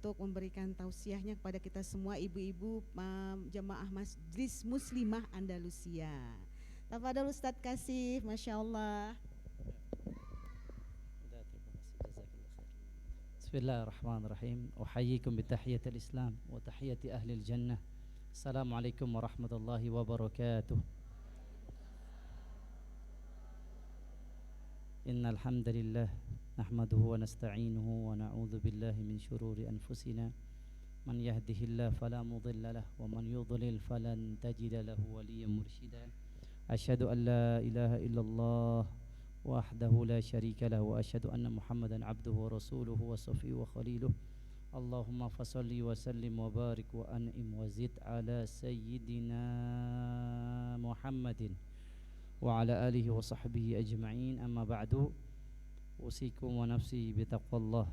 untuk memberikan tausiahnya kepada kita semua ibu-ibu jemaah Majlis Muslimah Andalusia. Tafadhol Ustadz Kasif, Masya Allah. Bismillahirrahmanirrahim. Uhayyikum bitahiyatil Islam wa tahiyati ahli jannah. Assalamualaikum warahmatullahi wabarakatuh. Innal hamdalillah nahmaduhu wa nasta'inuhu wa na'udzu billahi min shururi anfusina. Man yahdihillahu fala mudilla lahu wa man yudlil falan tajida lahu waliyyan mursyida. Asyhadu an la ilaha illallah wahdahu la syarika lahu wa asyhadu anna Muhammadan abduhu wa rasuluhu wa safiyuhu wa khaliluhu. Allahumma fasalli wa sallim wa barik wa an'im wa zid ala sayyidina Muhammadin wa ala alihi wa sahbihi ajma'in. Amma ba'du, usikum wa nafsi bitaqwallah.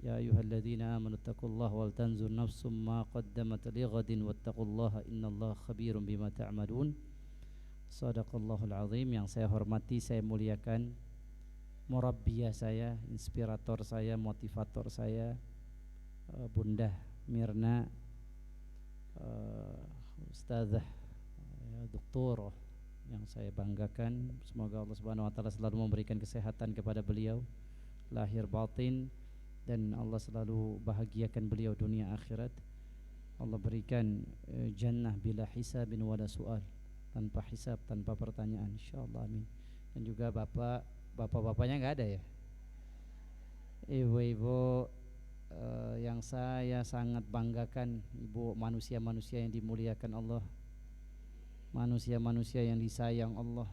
Ya ayyuhalladzina amanu taqullaha wal tanzur nafsum ma qaddamat lighadin wattaqullaha innallaha khabirum bima ta'malun. Shadaqallahul azim. Yang saya hormati, saya muliakan murabbiyah saya, inspirator saya, motivator saya, Bunda Mirna, Ustazah Doktor yang saya banggakan. Semoga Allah Subhanahu wa taala selalu memberikan kesehatan kepada beliau lahir batin, dan Allah selalu bahagiakan beliau dunia akhirat. Allah berikan jannah bila hisabin wala su'al, tanpa hisab, tanpa pertanyaan, insyaallah, amin. Dan juga bapak-bapaknya enggak ada ya, ibu-ibu yang saya sangat banggakan, ibu manusia-manusia yang dimuliakan Allah, manusia-manusia yang disayang Allah,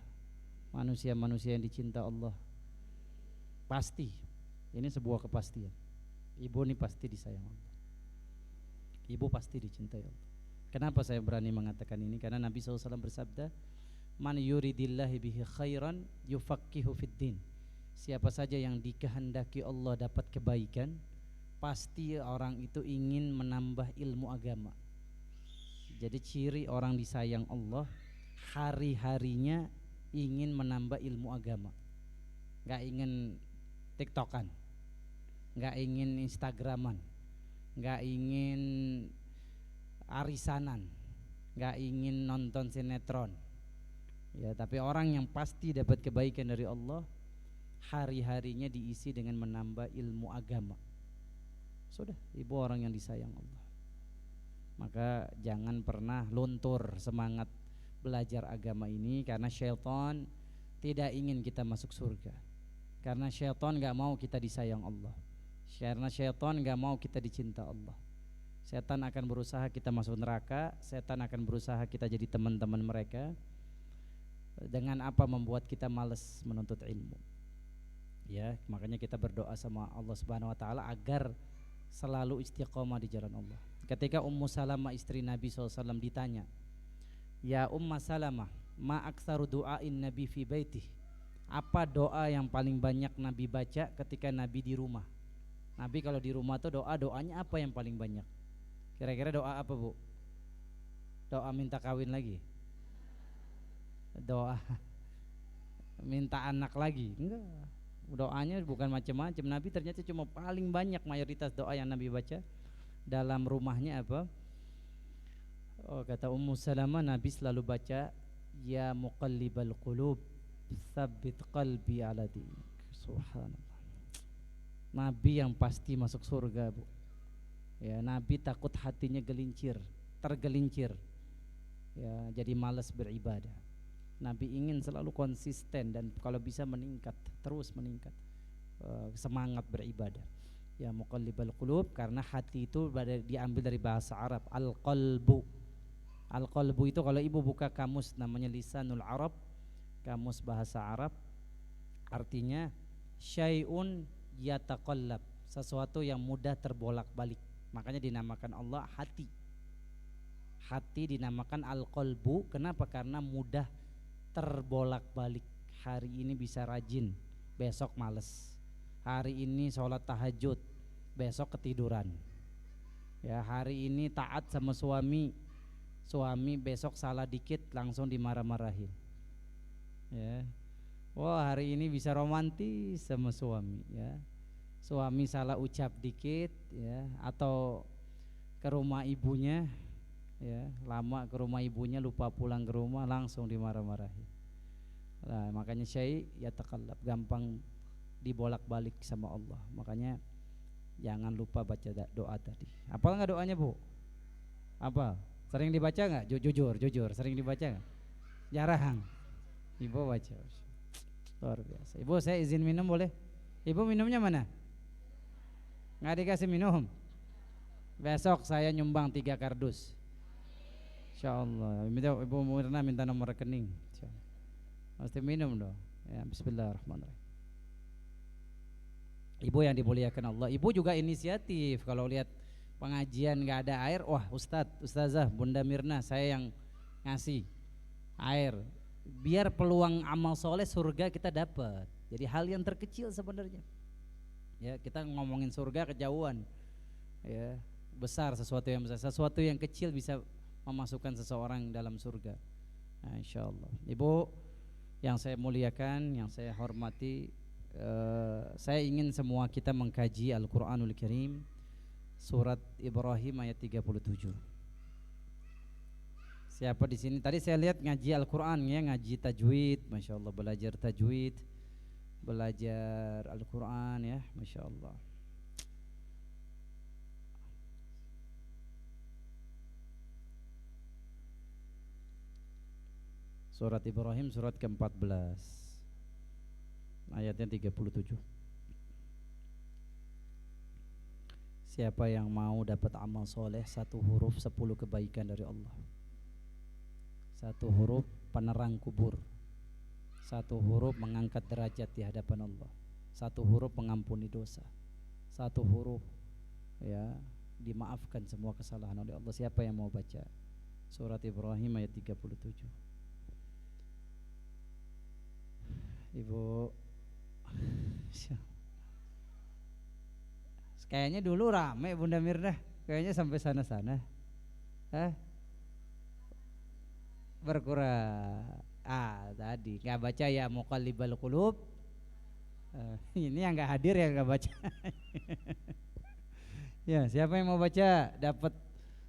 manusia-manusia yang dicinta Allah. Pasti, ini sebuah kepastian, ibu ini pasti disayang Allah, ibu pasti dicintai Allah. Kenapa saya berani mengatakan ini? Karena Nabi SAW bersabda, man yuridillahi bihi khairan yufaqqihu fiddin. Siapa saja yang dikehendaki Allah dapat kebaikan, pasti orang itu ingin menambah ilmu agama. Jadi ciri orang disayang Allah, hari-harinya ingin menambah ilmu agama. Gak ingin tiktokan, gak ingin instagraman, gak ingin arisanan, gak ingin nonton sinetron ya, tapi orang yang pasti dapat kebaikan dari Allah, hari-harinya diisi dengan menambah ilmu agama. Sudah, ibu orang yang disayang Allah. Maka jangan pernah luntur semangat belajar agama ini, karena syaitan tidak ingin kita masuk surga, karena syaitan gak mau kita disayang Allah, karena syaitan gak mau kita dicinta Allah. Setan akan berusaha kita masuk neraka, setan akan berusaha kita jadi teman-teman mereka. Dengan apa? Membuat kita malas menuntut ilmu. Ya, makanya kita berdoa sama Allah Subhanahu wa taala agar selalu istiqomah di jalan Allah. Ketika Ummu Salamah istri Nabi SAW ditanya, "Ya Ummu Salamah, ma aktsaru du'ain Nabi fi baitih?" Apa doa yang paling banyak Nabi baca ketika Nabi di rumah? Nabi kalau di rumah tuh doanya apa yang paling banyak? Kira-kira doa apa, Bu? Doa minta kawin lagi? Doa minta anak lagi? Enggak. Doanya bukan macam-macam. Nabi ternyata cuma paling banyak, mayoritas doa yang Nabi baca dalam rumahnya apa? Oh, kata Ummu Salamah, Nabi selalu baca, ya muqallibal qulub tsabbit qalbi ala dinik. Subhanallah. Nabi yang pasti masuk surga, Bu. Ya, Nabi takut hatinya tergelincir, ya, jadi malas beribadah. Nabi ingin selalu konsisten dan kalau bisa meningkat, terus meningkat semangat beribadah. Ya muqallibal qulub, karena hati itu diambil dari bahasa Arab al-qalbu. Al-qalbu itu kalau ibu buka kamus namanya Lisanul Arab, kamus bahasa Arab, artinya syai'un yataqallab, sesuatu yang mudah terbolak-balik. Makanya dinamakan Allah hati. Hati dinamakan al-qalbu. Kenapa? Karena mudah terbolak-balik. Hari ini bisa rajin, besok males. Hari ini sholat tahajud, besok ketiduran. Ya, hari ini taat sama suami, besok salah dikit langsung dimarah-marahin. Ya. Wah, hari ini bisa romantis sama suami, ya. suami salah ucap dikit ya, atau ke rumah ibunya ya, lama ke rumah ibunya lupa pulang ke rumah langsung dimarah-marahi. Nah, makanya syai ya takallab, gampang dibolak-balik sama Allah. Makanya jangan lupa baca doa tadi. Apa enggak doanya, Bu? Apa? Sering dibaca enggak? Jujur, sering dibaca enggak? Jarang. Ibu baca. Luar biasa. Ibu, saya izin minum boleh? Ibu minumnya mana? Nggak dikasih minum. Besok saya nyumbang 3 kardus. Insyaallah. Ibu Mirna minta nomor rekening. Mesti minum dong. Ya, bismillahirrahmanirrahim. Ibu yang dimuliakan Allah, ibu juga inisiatif. Kalau lihat pengajian nggak ada air, wah Ustazah, Bunda Mirna, saya yang ngasih air. Biar peluang amal soleh surga kita dapat. Jadi hal yang terkecil sebenarnya. Ya, kita ngomongin surga kejauhan. Ya, besar sesuatu yang besar, sesuatu yang kecil bisa memasukkan seseorang dalam surga. Nah, insyaallah. Ibu yang saya muliakan, yang saya hormati, saya ingin semua kita mengkaji Al-Qur'anul Karim, surat Ibrahim ayat 37. Siapa di sini? Tadi saya lihat ngaji Al-Qur'an ya, ngaji tajwid, Masya Allah, belajar tajwid, belajar Al-Qur'an ya, Masya Allah. Surat Ibrahim surat ke-14 ayatnya 37. Siapa yang mau dapat amal soleh, 1 huruf 10 kebaikan dari Allah. 1 huruf penerang kubur, 1 huruf mengangkat derajat di hadapan Allah, 1 huruf mengampuni dosa, 1 huruf ya dimaafkan semua kesalahan oleh Allah. Siapa yang mau baca surat Ibrahim ayat 37? Ibu, kayaknya dulu rame Bunda Mirna, kayaknya sampai sana-sana. Berkurang. Tadi nggak baca ya muqallibal qulub. Ini yang nggak hadir ya nggak baca. Ya, siapa yang mau baca dapat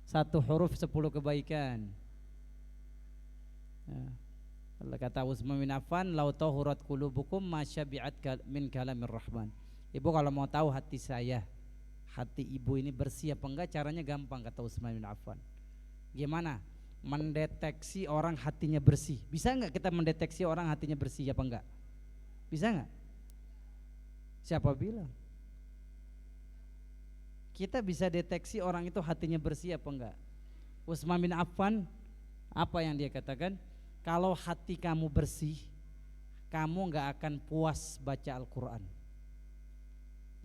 1 huruf 10 kebaikan. Ya. Kata Utsman bin Affan, lau tahurat qulubukum masyabi'at min kalamir rahman. Ibu kalau mau tahu hati saya, hati ibu ini bersih apa enggak, caranya gampang kata Utsman bin Affan. Gimana mendeteksi orang hatinya bersih? Bisa enggak kita mendeteksi orang hatinya bersih apa enggak? Bisa enggak? Siapa bilang? Kita bisa deteksi orang itu hatinya bersih apa enggak? Utsman bin Affan apa yang dia katakan? Kalau hati kamu bersih, kamu enggak akan puas baca Al-Quran.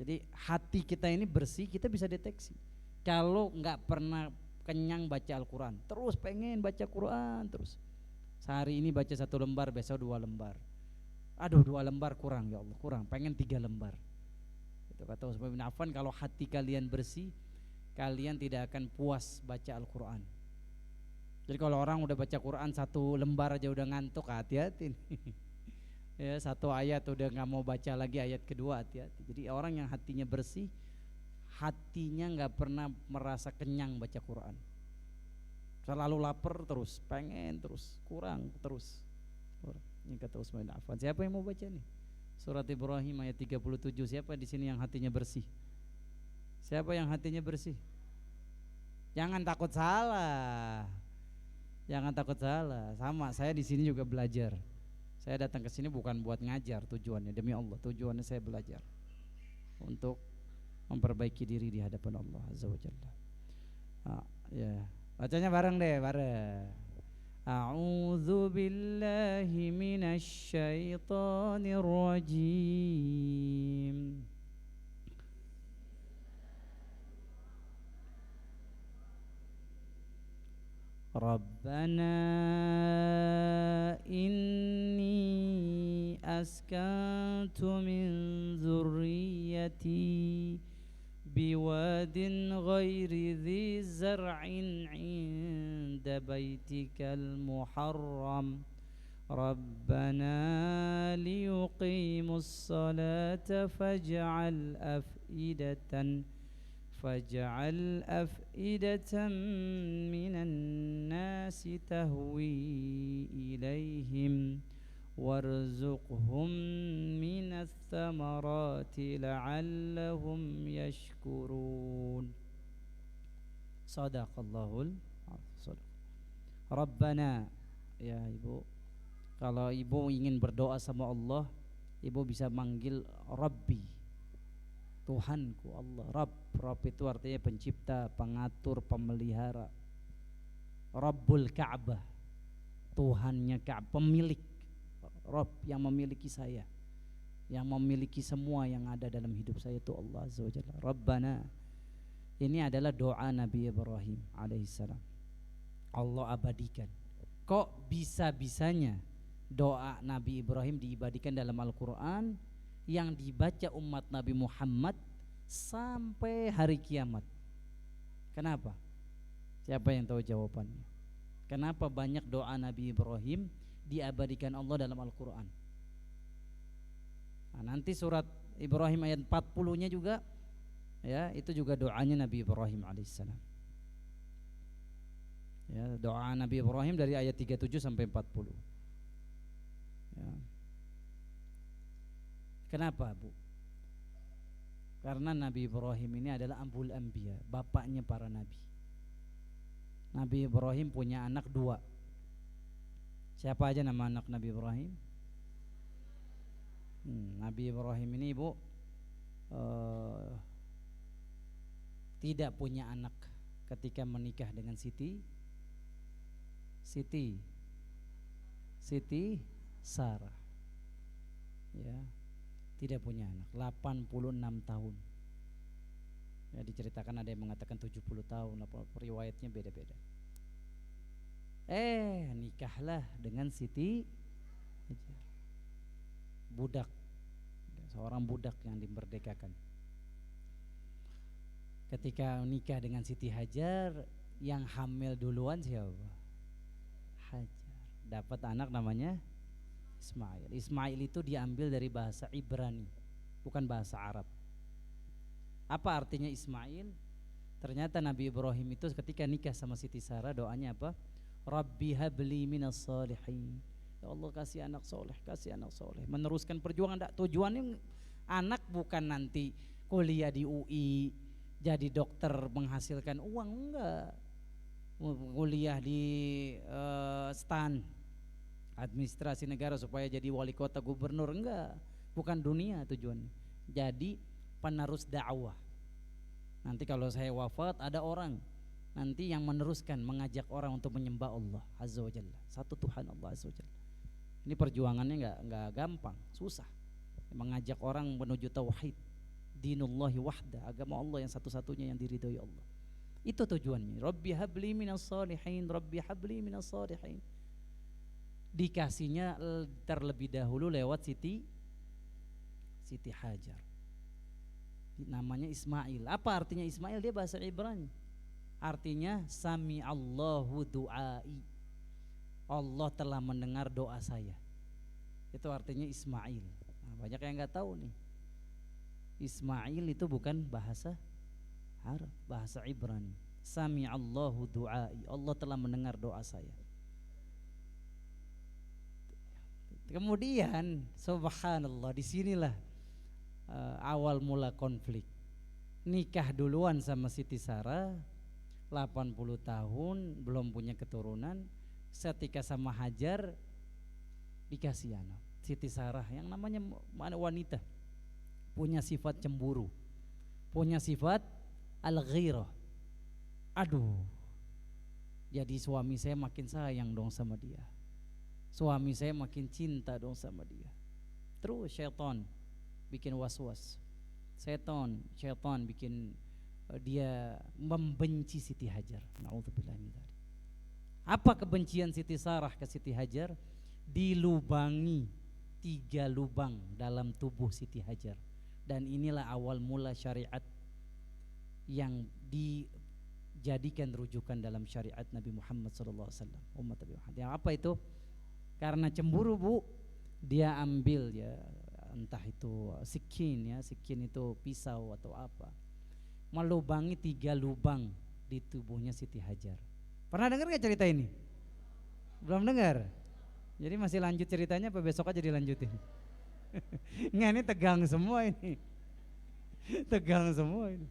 Jadi hati kita ini bersih, kita bisa deteksi. Kalau enggak pernah kenyang baca Al-Quran, terus pengen baca Quran terus. Sehari ini baca 1 lembar, besok 2 lembar. Aduh 2 lembar kurang ya Allah, kurang, pengen 3 lembar. Itu kata Utsman bin Affan, kalau hati kalian bersih, kalian tidak akan puas baca Al-Quran. Jadi kalau orang udah baca Quran 1 lembar aja udah ngantuk, hati-hati nih. Ya, 1 ayat udah nggak mau baca lagi ayat kedua, hati-hati. Jadi orang yang hatinya bersih, hatinya nggak pernah merasa kenyang baca Quran. Selalu lapar terus, pengen terus, kurang terus. Ini kata Utsman bin Affan. Siapa yang mau baca nih? Surat Ibrahim ayat 37. Siapa di sini yang hatinya bersih? Siapa yang hatinya bersih? Jangan takut salah. Jangan takut salah. Sama, saya di sini juga belajar. Saya datang ke sini bukan buat ngajar tujuannya, demi Allah. Tujuannya saya belajar untuk memperbaiki diri di hadapan Allah Azza wa Jalla. Ya. Bacanya bareng deh, bareng. A'udzu billahi minasy syaithanir rajim. Rabbana inni askantu min dzurriyyati biwadin ghairi dhi zar'in 'inda baitikal muharram ربنا ليقيموا الصلاة فاجعل أفئدة من الناس تهوي إليهم وارزقهم من الثمرات لعلهم يشكرون. Sadaqallahul Azim. Rabbana, ya Ibu, kalau Ibu ingin berdoa sama Allah, Ibu bisa manggil Rabbi, Tuhanku Allah. Rabb itu artinya pencipta, pengatur, pemelihara. Rabbul Ka'bah, Tuhannya Ka'bah, pemilik. Rabb yang memiliki saya, yang memiliki semua yang ada dalam hidup saya itu Allah Azza wa Jalla. Rabbana, ini adalah doa Nabi Ibrahim alaihissalam. Allah abadikan. Kok bisa-bisanya doa Nabi Ibrahim diabadikan dalam Al-Quran, yang dibaca umat Nabi Muhammad sampai hari kiamat? Kenapa? Siapa yang tahu jawabannya? Kenapa banyak doa Nabi Ibrahim diabadikan Allah dalam Al-Quran? Nah, nanti surat Ibrahim ayat 40-nya juga, ya, itu juga doanya Nabi Ibrahim alaihissalam. Ya, doa Nabi Ibrahim dari ayat 37 sampai 40. Ya. Kenapa, Bu? Karena Nabi Ibrahim ini adalah Abul Anbiya, bapaknya para nabi. Nabi Ibrahim punya anak 2. Siapa aja nama anak Nabi Ibrahim? Nabi Ibrahim ini, Ibu, tidak punya anak ketika menikah dengan Siti Sarah. Ya, tidak punya anak, 86 tahun. Ya, diceritakan ada yang mengatakan 70 tahun, riwayatnya beda-beda. Nikahlah dengan Siti Hajar, budak, seorang budak yang dimerdekakan. Ketika nikah dengan Siti Hajar, yang hamil duluan siapa? Hajar. Dapat anak namanya Ismail. Ismail itu diambil dari bahasa Ibrani, bukan bahasa Arab. Apa artinya Ismail? Ternyata Nabi Ibrahim itu ketika nikah sama Siti Sarah, doanya apa? Rabbi habli minas salihin. Ya Allah, kasih anak soleh, kasih anak soleh. Meneruskan perjuangan. Tujuannya anak bukan nanti kuliah di UI, jadi dokter menghasilkan uang, enggak. Kuliah di STAN, administrasi negara, supaya jadi wali kota, gubernur, enggak. Bukan dunia tujuannya. Jadi penerus dakwah. Nanti kalau saya wafat, ada orang nanti yang meneruskan, mengajak orang untuk menyembah Allah Azza wa Jalla, satu Tuhan Allah Azza wa Jalla. Ini perjuangannya enggak gampang, susah. Mengajak orang menuju tauhid, dinullahi wahda, agama Allah yang satu-satunya yang diridhoi Allah. Itu tujuannya. Rabbi habli minas salihin, Rabbi habli minas salihin. Dikasihnya terlebih dahulu lewat Siti Hajar. Namanya Ismail. Apa artinya Ismail? Dia bahasa Ibrani. Artinya sami Allahu du'ai. Allah telah mendengar doa saya. Itu artinya Ismail. Nah, banyak yang enggak tahu nih. Ismail itu bukan bahasa Arab, bahasa Ibrani. Sami Allahu du'ai. Allah telah mendengar doa saya. Kemudian subhanallah, disinilah awal mula konflik. Nikah duluan sama Siti Sarah, 80 tahun belum punya keturunan. Setika sama Hajar dikasih anak. Siti Sarah yang namanya wanita, punya sifat cemburu, punya sifat al-ghirah. Aduh, jadi suami saya makin sayang dong sama dia, suami saya makin cinta dong sama dia. Terus syaitan bikin was-was, syaitan bikin dia membenci Siti Hajar. Na'udzubillah min dzalik. Apa kebencian Siti Sarah ke Siti Hajar? Dilubangi 3 lubang dalam tubuh Siti Hajar. Dan inilah awal mula syariat yang dijadikan rujukan dalam syariat Nabi Muhammad SAW, umat Nabi Muhammad. Yang apa itu? Karena cemburu Bu, dia ambil ya entah itu sikin ya, sikin itu pisau atau apa, melubangi 3 lubang di tubuhnya Siti Hajar. Pernah dengar nggak cerita ini? Belum dengar? Jadi masih lanjut ceritanya apa besok aja dilanjutin? Nggak, ini tegang semua ini. Tegang semua ini.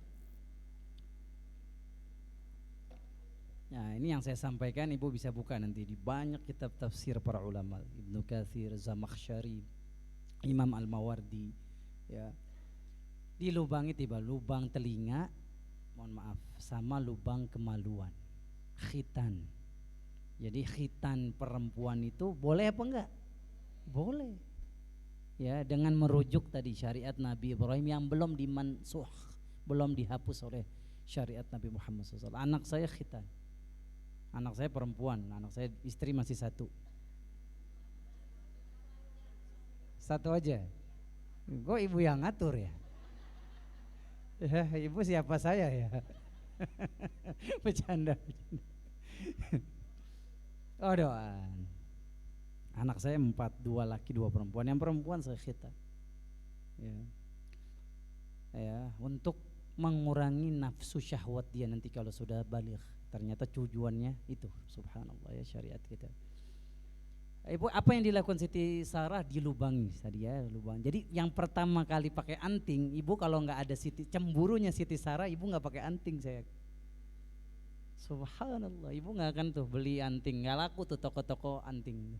Nah, ini yang saya sampaikan, Ibu bisa buka nanti di banyak kitab tafsir para ulama, Ibnu Katsir, Zamakhsyari, Imam Al-Mawardi ya. Dilubangi tiba lubang telinga, mohon maaf, sama lubang kemaluan, khitan. Jadi khitan perempuan itu boleh apa enggak? Boleh. Ya, dengan merujuk tadi syariat Nabi Ibrahim yang belum dimansuh, belum dihapus oleh syariat Nabi Muhammad SAW. Anak saya khitan, anak saya perempuan, anak saya istri masih satu aja. Kok ibu yang ngatur ya? Ya, ibu siapa saya ya? Bercanda. Oh doan. Anak saya 4, 2 laki 2 perempuan. Yang perempuan saya khitan. Ya. Ya, untuk mengurangi nafsu syahwat dia nanti kalau sudah baligh. Ternyata tujuannya itu, subhanallah ya syariat kita. Ibu, apa yang dilakukan Siti Sarah? Dilubangi tadi ya, lubang. Jadi yang pertama kali pakai anting, ibu kalau nggak ada cemburunya Siti Sarah, ibu nggak pakai anting saya. Subhanallah, ibu nggak akan tuh beli anting, nggak laku tuh toko-toko anting.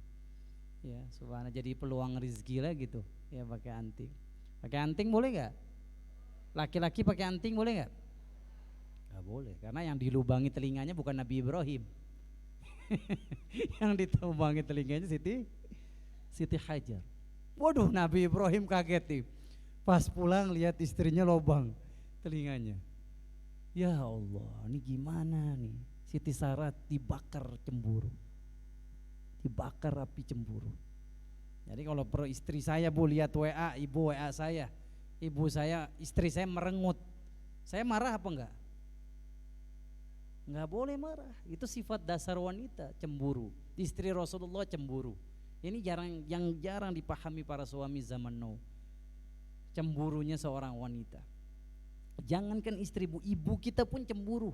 Ya, subhanallah, jadi peluang rezeki lah gitu. Ya pakai anting. Pakai anting boleh nggak? Laki-laki pakai anting boleh nggak? Nggak boleh, karena yang dilubangi telinganya bukan Nabi Ibrahim. Yang ditubangi telinganya Siti Hajar. Waduh, Nabi Ibrahim kaget nih. Pas pulang lihat istrinya lubang telinganya. Ya Allah, ini gimana nih? Siti Sarah dibakar cemburu. Dibakar api cemburu. Jadi kalau pro istri saya Bu lihat WA, ibu WA saya, ibu saya, istri saya merengut, saya marah apa enggak? Enggak boleh marah. Itu sifat dasar wanita, cemburu. Istri Rasulullah cemburu. Ini yang jarang dipahami para suami zaman now. Cemburunya seorang wanita. Jangankan istri Bu, ibu kita pun cemburu.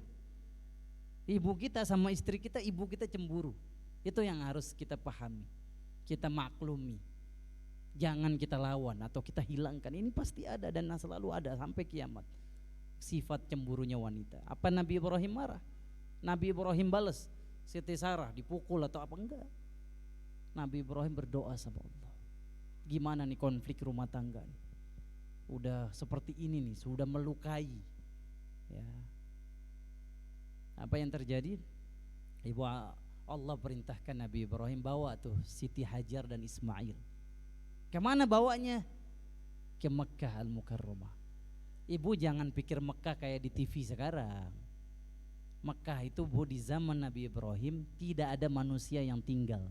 Ibu kita sama istri kita, ibu kita cemburu. Itu yang harus kita pahami, kita maklumi. Jangan kita lawan atau kita hilangkan. Ini pasti ada dan selalu ada sampai kiamat. Sifat cemburunya wanita. Apa Nabi Ibrahim marah? Nabi Ibrahim balas Siti Sarah dipukul atau apa enggak? Nabi Ibrahim berdoa sama Allah. Gimana nih konflik rumah tangga nih? Udah seperti ini nih, sudah melukai. Ya. Apa yang terjadi? Ibu, Allah perintahkan Nabi Ibrahim bawa tuh Siti Hajar dan Ismail. Kemana bawanya? Ke Mekkah Al-Mukarramah. Ibu jangan pikir Mekkah kayak di TV sekarang. Mekkah itu Bu di zaman Nabi Ibrahim tidak ada manusia yang tinggal,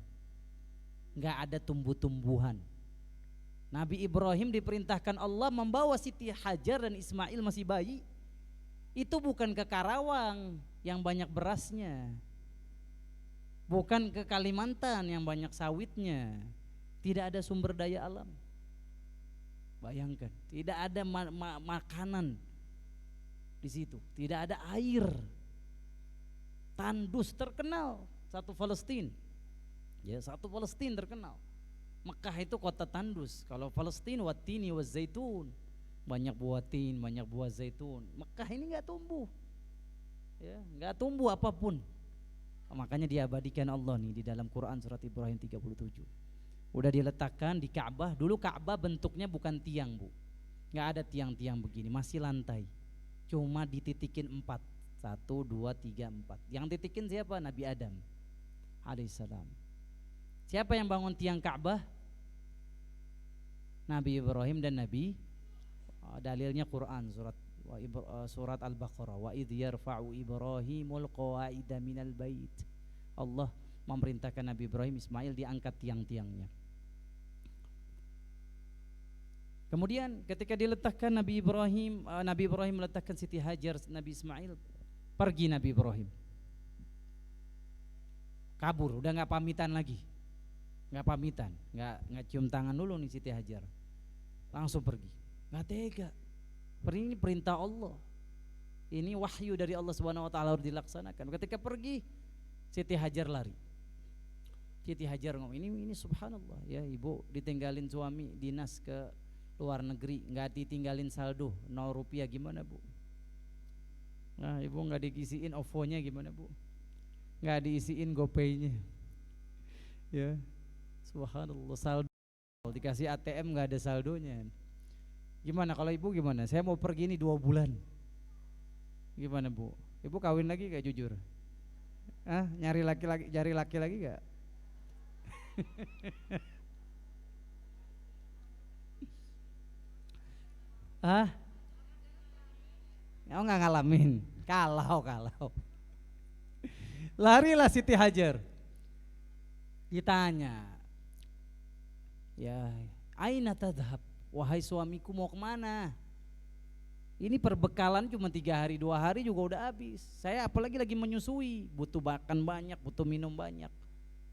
nggak ada tumbuh-tumbuhan. Nabi Ibrahim diperintahkan Allah membawa Siti Hajar dan Ismail masih bayi. Itu bukan ke Karawang yang banyak berasnya, bukan ke Kalimantan yang banyak sawitnya. Tidak ada sumber daya alam. Bayangkan, tidak ada makanan di situ, tidak ada air. Tandus terkenal, satu Palestina. Ya, satu Palestina terkenal. Mekah itu kota tandus. Kalau Palestina watini wa zaitun, banyak buah tin, banyak buah zaitun. Mekah ini nggak tumbuh, ya, nggak tumbuh apapun. Makanya diabadikan Allah nih di dalam Quran surat Ibrahim 37. Udah diletakkan di Ka'bah. Dulu Ka'bah bentuknya bukan tiang Bu, nggak ada tiang-tiang begini, masih lantai. Cuma dititikin 4, 1, 2, 3, 4. Yang titikin siapa? Nabi Adam alaihissalam. Siapa yang bangun tiang Ka'bah? Nabi Ibrahim dan Nabi. Dalilnya Quran surat Al-Baqarah. Wa idh yarfa'u Ibrahimul qawaida minal bait. Allah memerintahkan Nabi Ibrahim, Ismail diangkat tiang-tiangnya. Kemudian ketika diletakkan Nabi Ibrahim meletakkan Siti Hajar, Nabi Ismail, pergi Nabi Ibrahim. Kabur, udah nggak pamitan lagi, nggak pamitan, nggak cium tangan dulu nih Siti Hajar, langsung pergi, nggak tega. Ini perintah Allah, ini wahyu dari Allah Subhanahu Wa Taala harus dilaksanakan. Ketika pergi, Siti Hajar lari. Siti Hajar ngomong, ini subhanallah ya, ibu ditinggalin suami dinas ke luar negeri, nggak ditinggalin saldo 0 rupiah, gimana bu? Nah ibu nggak diisiin OVO-nya gimana bu? Nggak diisiin GoPay-nya, ya subhanallah, saldo dikasih ATM nggak ada saldonya. Gimana kalau ibu gimana? Saya mau pergi ini 2 bulan, gimana bu? Ibu kawin lagi gak jujur? Nyari laki lagi gak? Nggak ngalamin, kalau larilah Siti Hajar, ditanya, ya aina tadhab, wahai suamiku mau kemana? Ini perbekalan cuma 3 hari 2 hari juga udah habis. Saya apalagi lagi menyusui, butuh makan banyak, butuh minum banyak.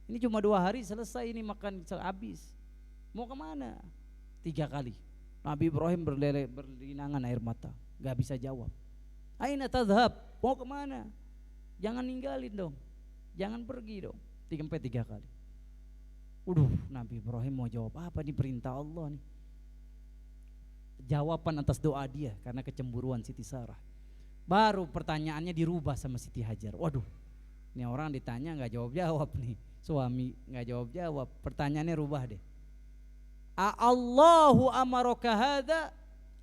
Ini cuma 2 hari selesai ini makan habis. Mau kemana? 3 kali Nabi Ibrahim berlinangan air mata, gak bisa jawab. Aina tadhab, mau kemana? Jangan ninggalin dong, jangan pergi dong. 3 kali. Nabi Ibrahim mau jawab apa nih, perintah Allah nih. Jawaban atas doa dia karena kecemburuan Siti Sarah. Baru pertanyaannya dirubah sama Siti Hajar. Waduh, ini orang ditanya nggak jawab nih, suami nggak jawab. Pertanyaannya rubah deh. Allahu amaraka hadza?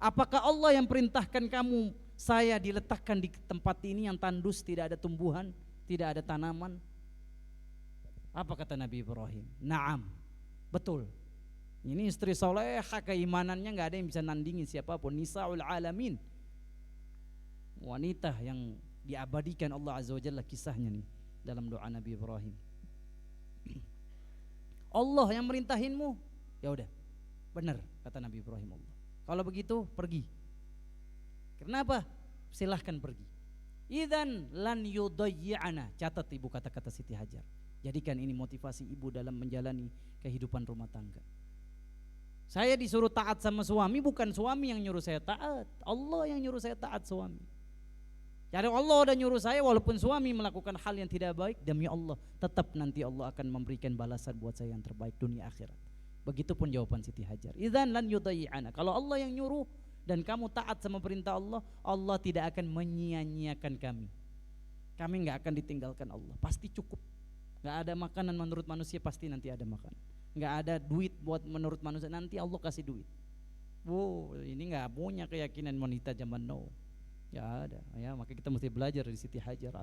Apakah Allah yang perintahkan kamu saya diletakkan di tempat ini yang tandus, tidak ada tumbuhan, tidak ada tanaman? Apa kata Nabi Ibrahim? Naam, betul. Ini istri soleha, keimanannya nggak ada yang bisa nandingin siapapun. Nisaul alamin, wanita yang diabadikan Allah Azza wa Jalla kisahnya nih dalam doa Nabi Ibrahim. Allah yang merintahinmu, ya udah, benar kata Nabi Ibrahim. Allah, kalau begitu pergi. Kenapa? Silahkan pergi. Idzan lan yudayyi'ana. Catat ibu kata-kata Siti Hajar. Jadikan ini motivasi ibu dalam menjalani kehidupan rumah tangga. Saya disuruh taat sama suami, bukan suami yang nyuruh saya taat, Allah yang nyuruh saya taat suami. Jadi Allah udah nyuruh saya, walaupun suami melakukan hal yang tidak baik, demi Allah tetap nanti Allah akan memberikan balasan buat saya yang terbaik dunia akhirat. Begitupun jawaban Siti Hajar. Idzan lan yudayyi'ana. Kalau Allah yang nyuruh dan kamu taat sama perintah Allah, Allah tidak akan menyia-nyiakan kami. Kami nggak akan ditinggalkan Allah, pasti cukup. Nggak ada makanan menurut manusia, pasti nanti ada makanan. Nggak ada duit buat menurut manusia, nanti Allah kasih duit. Ini nggak punya keyakinan wanita zaman now. Ya ada, ya maka kita mesti belajar dari Siti Hajar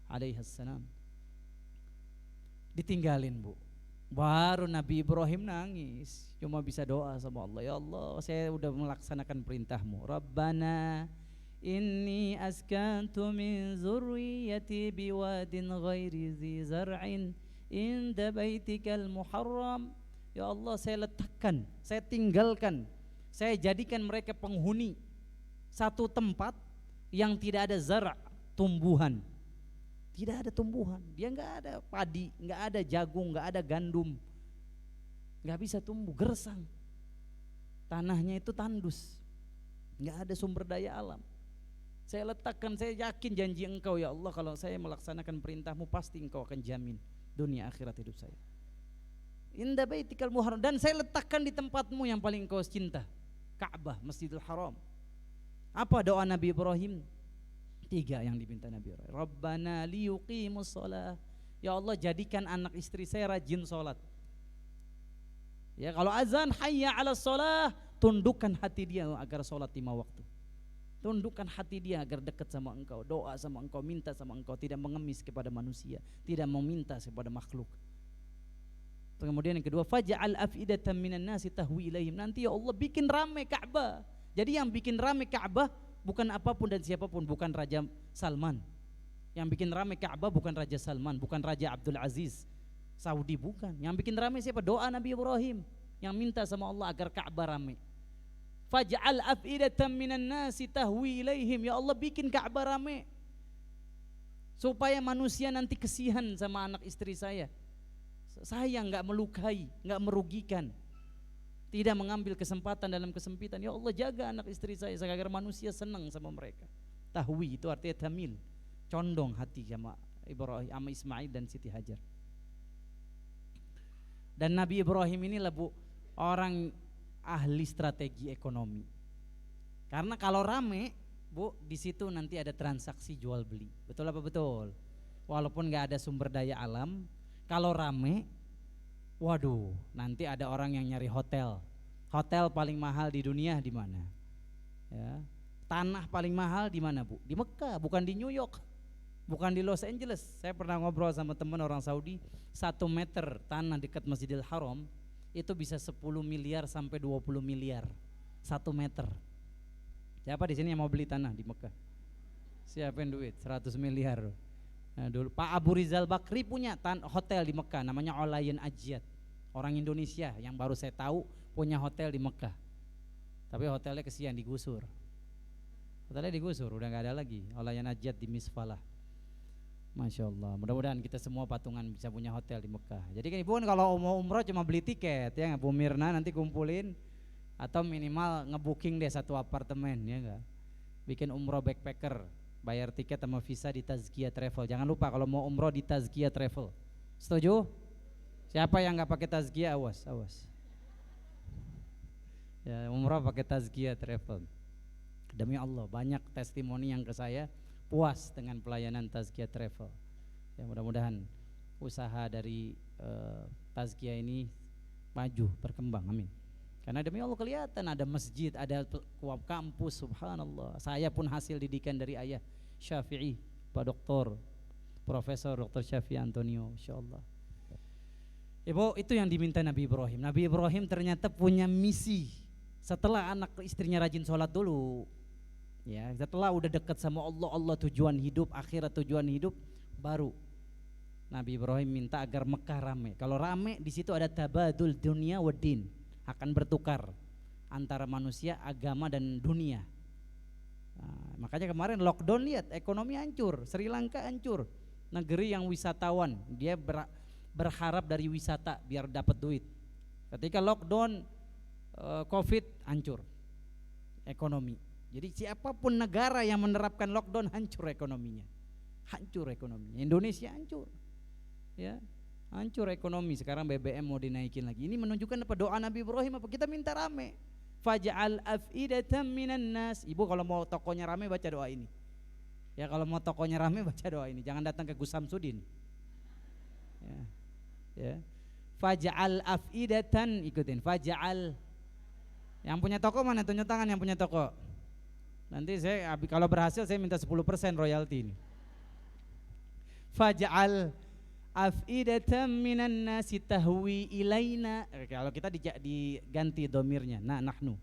alaihissalam. Ditinggalin bu, baru Nabi Ibrahim nangis, cuma bisa doa sama Allah. Ya Allah, saya udah melaksanakan perintahmu. Rabbana inni askantu min zurriyati biwadin ghairi zi zar'in inda baitikal muharram. Ya Allah, saya letakkan, saya tinggalkan, saya jadikan mereka penghuni satu tempat yang tidak ada zara', tumbuhan. Tidak ada tumbuhan, dia nggak ada padi, nggak ada jagung, nggak ada gandum, nggak bisa tumbuh, gersang. Tanahnya itu tandus, nggak ada sumber daya alam. Saya letakkan, saya yakin janji engkau ya Allah, kalau saya melaksanakan perintahmu pasti engkau akan jamin dunia akhirat hidup saya. Inda baitikal muharram, dan saya letakkan di tempatmu yang paling engkau cinta, Ka'bah, Masjidil Haram. Apa doa Nabi Ibrahim? 3 yang diminta Nabi Ibrahim. Rabbana liyuqimus shalah. Ya Allah, jadikan anak istri saya rajin sholat. Ya, kalau azan hayya 'alas shalah, tundukkan hati dia agar sholat 5 waktu. Tundukkan hati dia agar dekat sama engkau, doa sama engkau, minta sama engkau, tidak mengemis kepada manusia, tidak meminta kepada makhluk. Kemudian yang kedua, faj'al af'idatan minan nasi tahwi ilaihim. Nanti ya Allah bikin ramai Ka'bah. Jadi yang bikin ramai Ka'bah bukan apapun dan siapapun, bukan Raja Salman. Yang bikin ramai Ka'bah bukan Raja Salman, bukan Raja Abdul Aziz Saudi, bukan. Yang bikin ramai siapa? Doa Nabi Ibrahim yang minta sama Allah agar Ka'bah ramai. Faj'al af'idatan minan nasi tahwi ilaihim. Ya Allah, bikin Ka'bah ramai supaya manusia nanti kesihan sama anak istri saya. sayang, nggak melukai, nggak merugikan, tidak mengambil kesempatan dalam kesempitan. Ya Allah, jaga anak istri saya agar manusia senang sama mereka. Tahwi itu artinya tamil, condong hati sama Ibrahim, sama Ismail dan Siti Hajar. Dan Nabi Ibrahim ini orang ahli strategi ekonomi. Karena kalau rame, Bu, di situ nanti ada transaksi jual beli. Betul apa betul? Walaupun nggak ada sumber daya alam, kalau rame, waduh, nanti ada orang yang nyari hotel. Hotel paling mahal di dunia di mana? Ya. Tanah paling mahal di mana, Bu? Di Mekah, bukan di New York, bukan di Los Angeles. Saya pernah ngobrol sama teman orang Saudi, 1 meter tanah dekat Masjidil Haram itu bisa 10 miliar sampai 20 miliar 1 meter. Siapa di sini yang mau beli tanah di Mekah? Siapin duit 100 miliar. Nah, dulu Pak Abu Rizal Bakri punya hotel di Mekah namanya Olayan Ajiyat. Orang Indonesia yang baru saya tahu punya hotel di Mekah. Tapi hotelnya kesian digusur. Hotelnya digusur, udah nggak ada lagi. Olayan Ajiyat di Misfalah. Masya Allah, mudah-mudahan kita semua patungan bisa punya hotel di Mekah. Jadi kan ibu kalau mau umroh cuma beli tiket ya, Bu Mirna nanti kumpulin atau minimal ngebooking deh 1 apartemen ya enggak. Bikin umroh backpacker, bayar tiket sama visa di Tazkiyah Travel. Jangan lupa kalau mau umroh di Tazkiyah Travel. Setuju? Siapa yang nggak pakai Tazkiyah awas. Ya, umroh pakai Tazkiyah Travel. Demi Allah banyak testimoni yang ke saya puas dengan pelayanan Tazkiyah Travel. Ya mudah-mudahan usaha dari Tazkiyah ini maju berkembang, amin. Karena demi Allah kelihatan ada masjid, ada kampus, subhanallah. Saya pun hasil didikan dari ayah Syafi'i, Pak Doktor, Profesor Dr. Syafi'i Antonio, insyaallah. Ibu, itu yang diminta Nabi Ibrahim. Nabi Ibrahim ternyata punya misi. Setelah anak istrinya rajin sholat dulu, ya, setelah udah dekat sama Allah, Allah tujuan hidup, akhirat tujuan hidup, baru Nabi Ibrahim minta agar Mekah rame. Kalau rame di situ ada tabadul dunia wa din, akan bertukar antara manusia, agama dan dunia. Nah, makanya kemarin lockdown, lihat ekonomi hancur, Sri Lanka hancur, negeri yang wisatawan, dia berharap dari wisata biar dapat duit. Ketika lockdown Covid, hancur ekonomi. Jadi siapapun negara yang menerapkan lockdown hancur ekonominya. Indonesia hancur. Ya, hancur ekonomi. Sekarang BBM mau dinaikin lagi. Ini menunjukkan apa? Doa Nabi Ibrahim apa? Kita minta rame. Faj'al af'idatan minan nas. Ibu kalau mau tokonya rame baca doa ini. Ya kalau mau tokonya rame baca doa ini. Jangan datang ke Gus Samsudin. Ya. Faj'al af'idatan, ikutin. Faj'al. Yang punya toko mana? Tunjuk tangan yang punya toko. Nanti saya kalau berhasil saya minta 10% royalti ini. Faj'al af'idatan minan nasi tahwi ilaina. Kalau kita diganti domirnya. Nah, nahnu.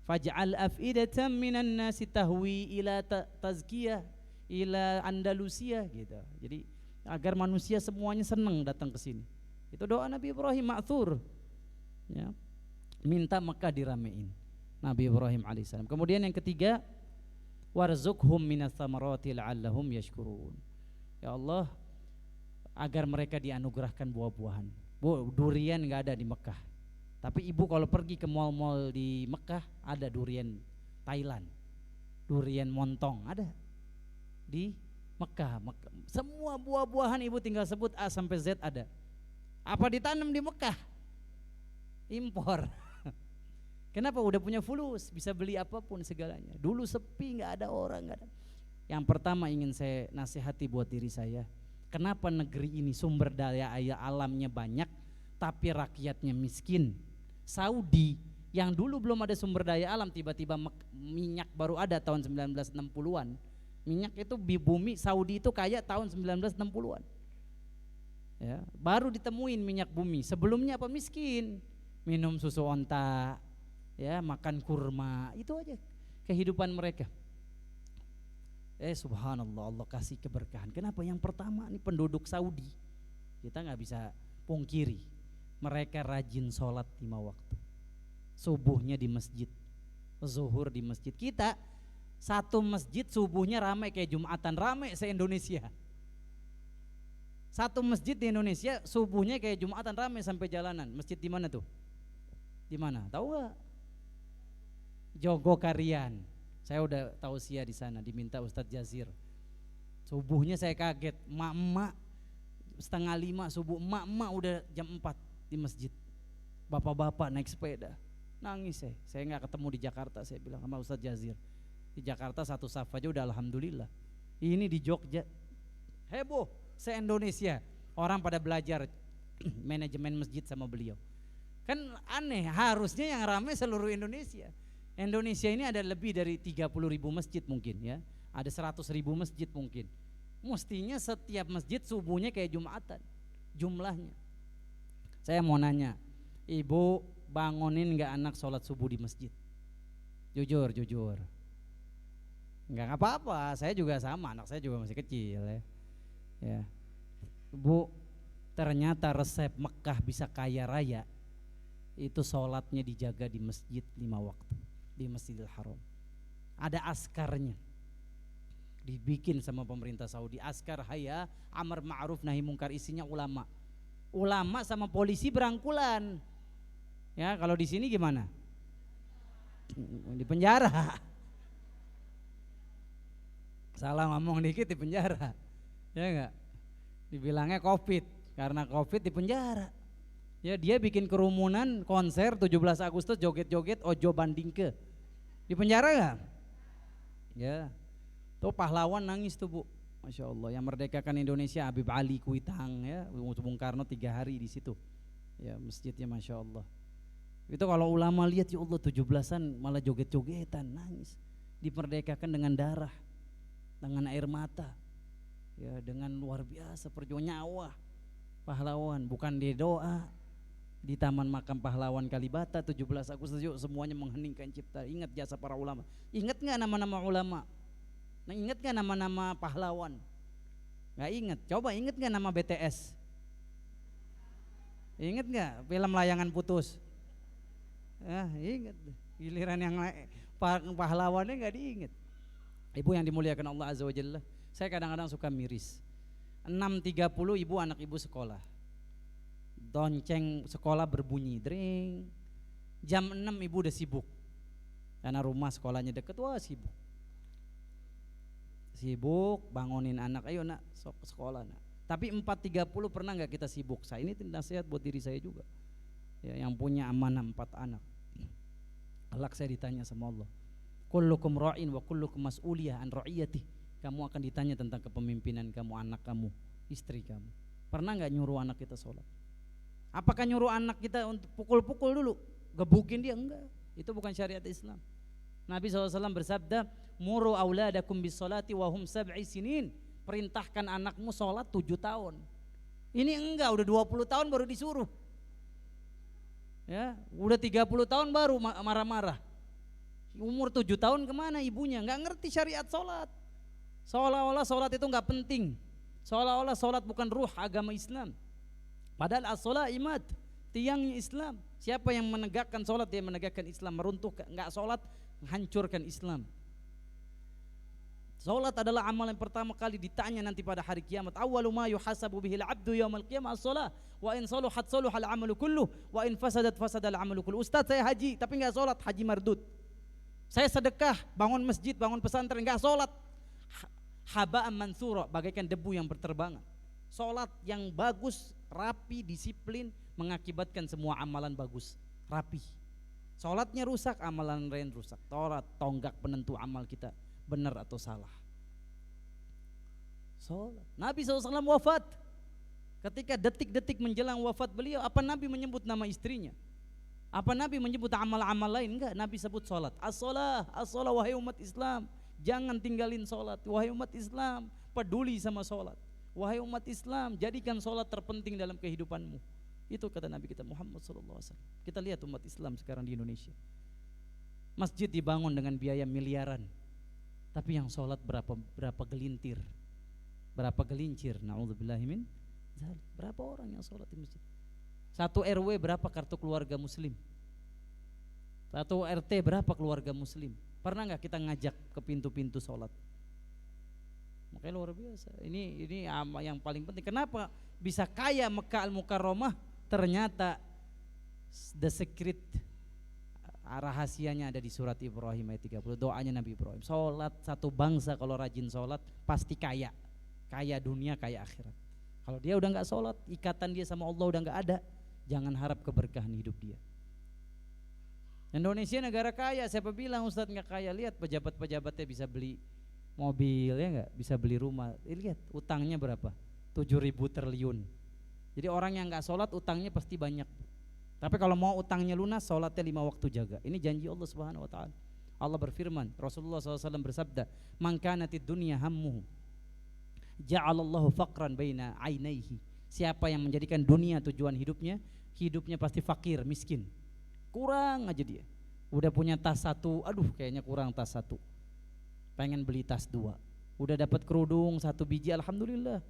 Faj'al af'idatan minan nasi tahwi ila tazkiyah ila Andalusia gitu. Jadi agar manusia semuanya senang datang ke sini. Itu doa Nabi Ibrahim ma'thur. Ya. Minta Mekah diramein. Nabi Ibrahim alaihissalam. Kemudian yang ketiga, warzuqhum minas thamarati la'allahum yashkurun. Ya Allah, agar mereka dianugerahkan buah-buahan. Durian enggak ada di Mekah. Tapi ibu kalau pergi ke mal-mal di Mekah, ada durian Thailand, durian montong ada di Mekah. Semua buah-buahan ibu tinggal sebut A sampai Z ada. Apa ditanam di Mekah? Impor. Kenapa? Udah punya fulus, bisa beli apapun segalanya. Dulu sepi, nggak ada orang, nggak ada. Yang pertama ingin saya nasihati buat diri saya, kenapa negeri ini sumber daya alamnya banyak, tapi rakyatnya miskin? Saudi yang dulu belum ada sumber daya alam, tiba-tiba minyak baru ada tahun 1960-an. Minyak itu di bumi Saudi itu kaya tahun 1960-an. Ya, baru ditemuin minyak bumi. Sebelumnya apa? Miskin, minum susu onta. Ya, makan kurma, itu aja kehidupan mereka. Subhanallah, Allah kasih keberkahan. Kenapa? Yang pertama nih penduduk Saudi, kita nggak bisa pungkiri, mereka rajin sholat 5 waktu. Subuhnya di masjid, zuhur di masjid. Kita satu masjid subuhnya ramai kayak Jumatan, ramai se-Indonesia. Satu masjid di Indonesia subuhnya kayak Jumatan ramai sampai jalanan. Masjid di mana tuh? Di mana? Tahu nggak? Jogokarian. Saya udah tausiah di sana, diminta Ustadz Jazir. Subuhnya saya kaget, emak-emak 4:30 subuh, emak-emak udah jam 4 di masjid. Bapak-bapak naik sepeda. Nangis saya nggak ketemu di Jakarta, saya bilang sama Ustadz Jazir. Di Jakarta satu saf aja udah alhamdulillah. Ini di Jogja heboh se-Indonesia. Orang pada belajar manajemen masjid sama beliau. Kan aneh, harusnya yang ramai seluruh Indonesia. Indonesia ini ada lebih dari 30.000 masjid mungkin ya. Ada 100.000 masjid mungkin. Mestinya setiap masjid subuhnya kayak Jumatan jumlahnya. Saya mau nanya, ibu bangunin gak anak sholat subuh di masjid? Jujur. Enggak apa-apa, saya juga sama, anak saya juga masih kecil ya. Bu, ternyata resep Mekah bisa kaya raya itu sholatnya dijaga di masjid 5 waktu, di Masjidil Haram. Ada askarnya, dibikin sama pemerintah Saudi, askar haya amar ma'ruf nahi mungkar, isinya ulama sama polisi berangkulan. Ya, kalau di sini gimana? Di penjara. Salah ngomong dikit di penjara. Ya enggak? Dibilangnya Covid, karena Covid di penjara. Ya, dia bikin kerumunan konser 17 Agustus joget-joget ojo bandingke. Di penjara enggak? Ya. Tuh pahlawan nangis tuh, Bu. Masya Allah, yang merdekakan Indonesia Habib Ali Kuitang ya, Bung Karno 3 hari di situ. Ya, masjidnya Masya Allah. Itu kalau ulama lihat, ya Allah 17-an malah joget-jogetan, nangis. Diperdekakan dengan darah, dengan air mata. Ya, dengan luar biasa perjuangan nyawa pahlawan, bukan di doa di Taman Makam Pahlawan Kalibata 17 Agustus yuk semuanya mengheningkan cipta. Ingat jasa para ulama. Ingat nggak nama-nama ulama? Nah, ingat nggak nama-nama pahlawan? Nggak ingat. Coba ingat nggak nama BTS? Ingat nggak film Layangan Putus? Ingat. Giliran yang pahlawannya nggak diingat. Ibu yang dimuliakan Allah Azza wa Jalla, saya kadang-kadang suka miris. 6.30 ibu anak ibu sekolah. Lonceng sekolah berbunyi, dring. Jam 6 ibu udah sibuk. Karena rumah sekolahnya deket, wah sibuk. Sibuk bangunin anak, ayo nak sok sekolah nak. Tapi 4.30 pernah nggak kita sibuk? Saya ini nasihat buat diri saya juga. Ya, yang punya amanah 4 anak. Kelak saya ditanya sama Allah. Kullukum ra'in wa kullukum mas'uliyah an ra'iyatih. Kamu akan ditanya tentang kepemimpinan kamu, anak kamu, istri kamu. Pernah nggak nyuruh anak kita sholat? Apakah nyuruh anak kita untuk pukul-pukul dulu, gebukin dia? Enggak, itu bukan syariat Islam. Nabi SAW bersabda, muru auladakum bis sholati wa hum 7 sinin. Perintahkan anakmu sholat 7 tahun. Ini enggak, udah 20 tahun baru disuruh. Ya, udah 30 tahun baru marah-marah. Umur 7 tahun kemana ibunya? Enggak ngerti syariat sholat. Seolah-olah sholat itu enggak penting. Seolah-olah sholat bukan ruh agama Islam. Padahal as-sholat imad, tiangnya Islam. Siapa yang menegakkan sholat, dia menegakkan Islam. Meruntuhkan, enggak sholat, hancurkan Islam. Sholat adalah amal yang pertama kali ditanya nanti pada hari kiamat. Awwalu ma yuhasabu bihil abdu yaumal qiyamah as-sholat. Wa in saluhat saluhal amalu kulluh, wa in fasadat fasadal amalu kulluh. Ustaz, saya haji tapi enggak sholat, haji mardud. Saya sedekah, bangun masjid, bangun pesantren, enggak sholat, haba'an mansura, bagaikan debu yang berterbangan. Sholat yang bagus, rapi, disiplin, mengakibatkan semua amalan bagus, rapi. Sholatnya rusak, amalan lain rusak. Sholat tonggak penentu amal kita benar atau salah. Sholat. Nabi SAW wafat. Ketika detik-detik menjelang wafat beliau, apa Nabi menyebut nama istrinya? Apa Nabi menyebut amal-amal lain? Enggak, Nabi sebut sholat. As-sholah, as-sholah, wahai umat Islam, jangan tinggalin sholat. Wahai umat Islam, peduli sama sholat. Wahai umat Islam, jadikan sholat terpenting dalam kehidupanmu. Itu kata Nabi kita Muhammad SAW. Kita lihat umat Islam sekarang di Indonesia. Masjid dibangun dengan biaya miliaran, tapi yang sholat berapa gelintir, berapa gelincir. Na'udzubillahimin. Berapa orang yang sholat di masjid? Satu RW berapa kartu keluarga muslim? Satu RT berapa keluarga muslim? Pernah nggak kita ngajak ke pintu-pintu sholat? Makanya luar biasa. Ini yang paling penting. Kenapa bisa kaya Mekah Al-Mukarramah? Ternyata the secret, rahasianya ada di surat Ibrahim ayat 30. Doanya Nabi Ibrahim. Salat satu bangsa kalau rajin salat pasti kaya. Kaya dunia, kaya akhirat. Kalau dia udah nggak salat, ikatan dia sama Allah udah nggak ada, jangan harap keberkahan hidup dia. Indonesia negara kaya, siapa bilang Ustadz nggak kaya? Lihat pejabat-pejabatnya bisa beli mobil, ya nggak, bisa beli rumah. Lihat utangnya berapa? 7.000 triliun. Jadi orang yang nggak sholat utangnya pasti banyak. Tapi kalau mau utangnya lunas, sholatnya 5 waktu jaga. Ini janji Allah Subhanahu Wa Taala. Allah berfirman, Rasulullah SAW bersabda, "Man kanatid dunya hammuhu, ja'alallahu faqran baina ainaihi." Siapa yang menjadikan dunia tujuan hidupnya, hidupnya pasti fakir, miskin. Kurang aja dia. Udah punya tas satu, aduh kayaknya kurang tas satu. Pengen beli tas dua. Udah dapat kerudung 1 biji, alhamdulillah.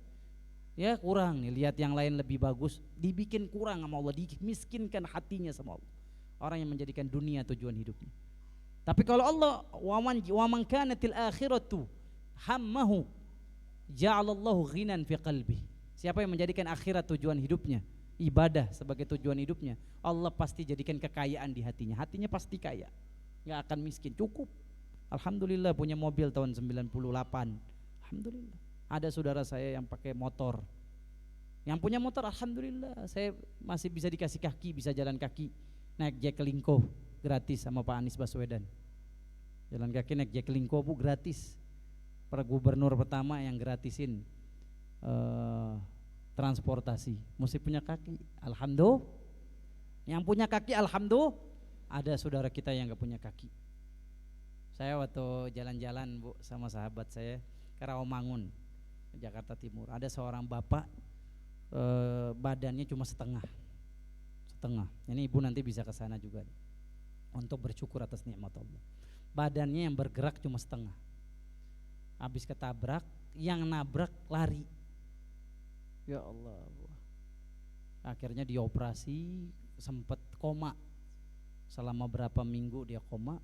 Ya kurang nih, lihat yang lain lebih bagus, dibikin kurang sama Allah, dimiskinkan hatinya sama Allah. Orang yang menjadikan dunia tujuan hidupnya. Tapi kalau Allah, wa man kanatil akhiratu hammahu, ja'alallahu ghinan fi qalbi. Siapa yang menjadikan akhirat tujuan hidupnya, ibadah sebagai tujuan hidupnya, Allah pasti jadikan kekayaan di hatinya. Hatinya pasti kaya, nggak akan miskin, cukup. Alhamdulillah punya mobil tahun 98. Alhamdulillah. Ada saudara saya yang pakai motor. Yang punya motor alhamdulillah, saya masih bisa dikasih kaki, bisa jalan kaki. Naik Jaklingko gratis sama Pak Anies Baswedan. Jalan kaki naik Jaklingko Bu gratis. Para gubernur pertama yang gratisin transportasi. Mesti punya kaki. Alhamdulillah. Yang punya kaki alhamdulillah. Ada saudara kita yang gak punya kaki. Saya waktu jalan-jalan Bu sama sahabat saya ke Rawamangun, Jakarta Timur, ada seorang bapak badannya cuma setengah. Ini ibu nanti bisa ke sana juga untuk bersyukur atas nikmat Allah. Badannya yang bergerak cuma setengah. Habis ketabrak, yang nabrak lari. Ya Allah. Akhirnya dioperasi, sempat koma. Selama berapa minggu dia koma.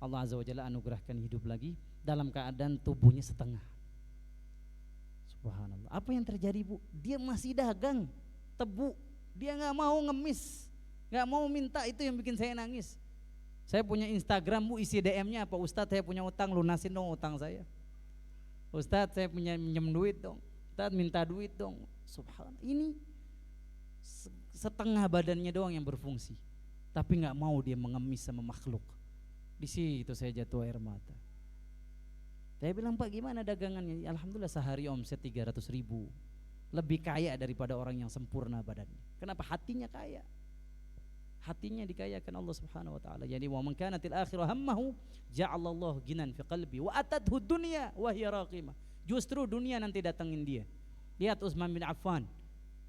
Allah Azza wa Jalla anugerahkan hidup lagi dalam keadaan tubuhnya setengah. Subhanallah. Apa yang terjadi Bu? Dia masih dagang tebu. Dia gak mau ngemis, gak mau minta, itu yang bikin saya nangis. Saya punya Instagram Bu, isi DM-nya apa, Ustadz saya punya utang, lunasin dong utang saya. Ustadz saya punya minjem duit dong, Ustadz minta duit dong. Subhanallah. Ini setengah badannya doang yang berfungsi, tapi gak mau dia mengemis sama makhluk. Di situ saya jatuh air mata. Saya bilang Pak gimana dagangannya? Alhamdulillah sehari omset 300.000, lebih kaya daripada orang yang sempurna badannya. Kenapa? Hatinya kaya. Hatinya dikayakan Allah Subhanahu wa taala. Jadi wa man kanatil akhirah hammahu ja'alallahu ghinan fi qalbi wa atadhu dunya wa hiya raqimah. Justru dunia nanti datangin dia. Lihat Utsman bin Affan,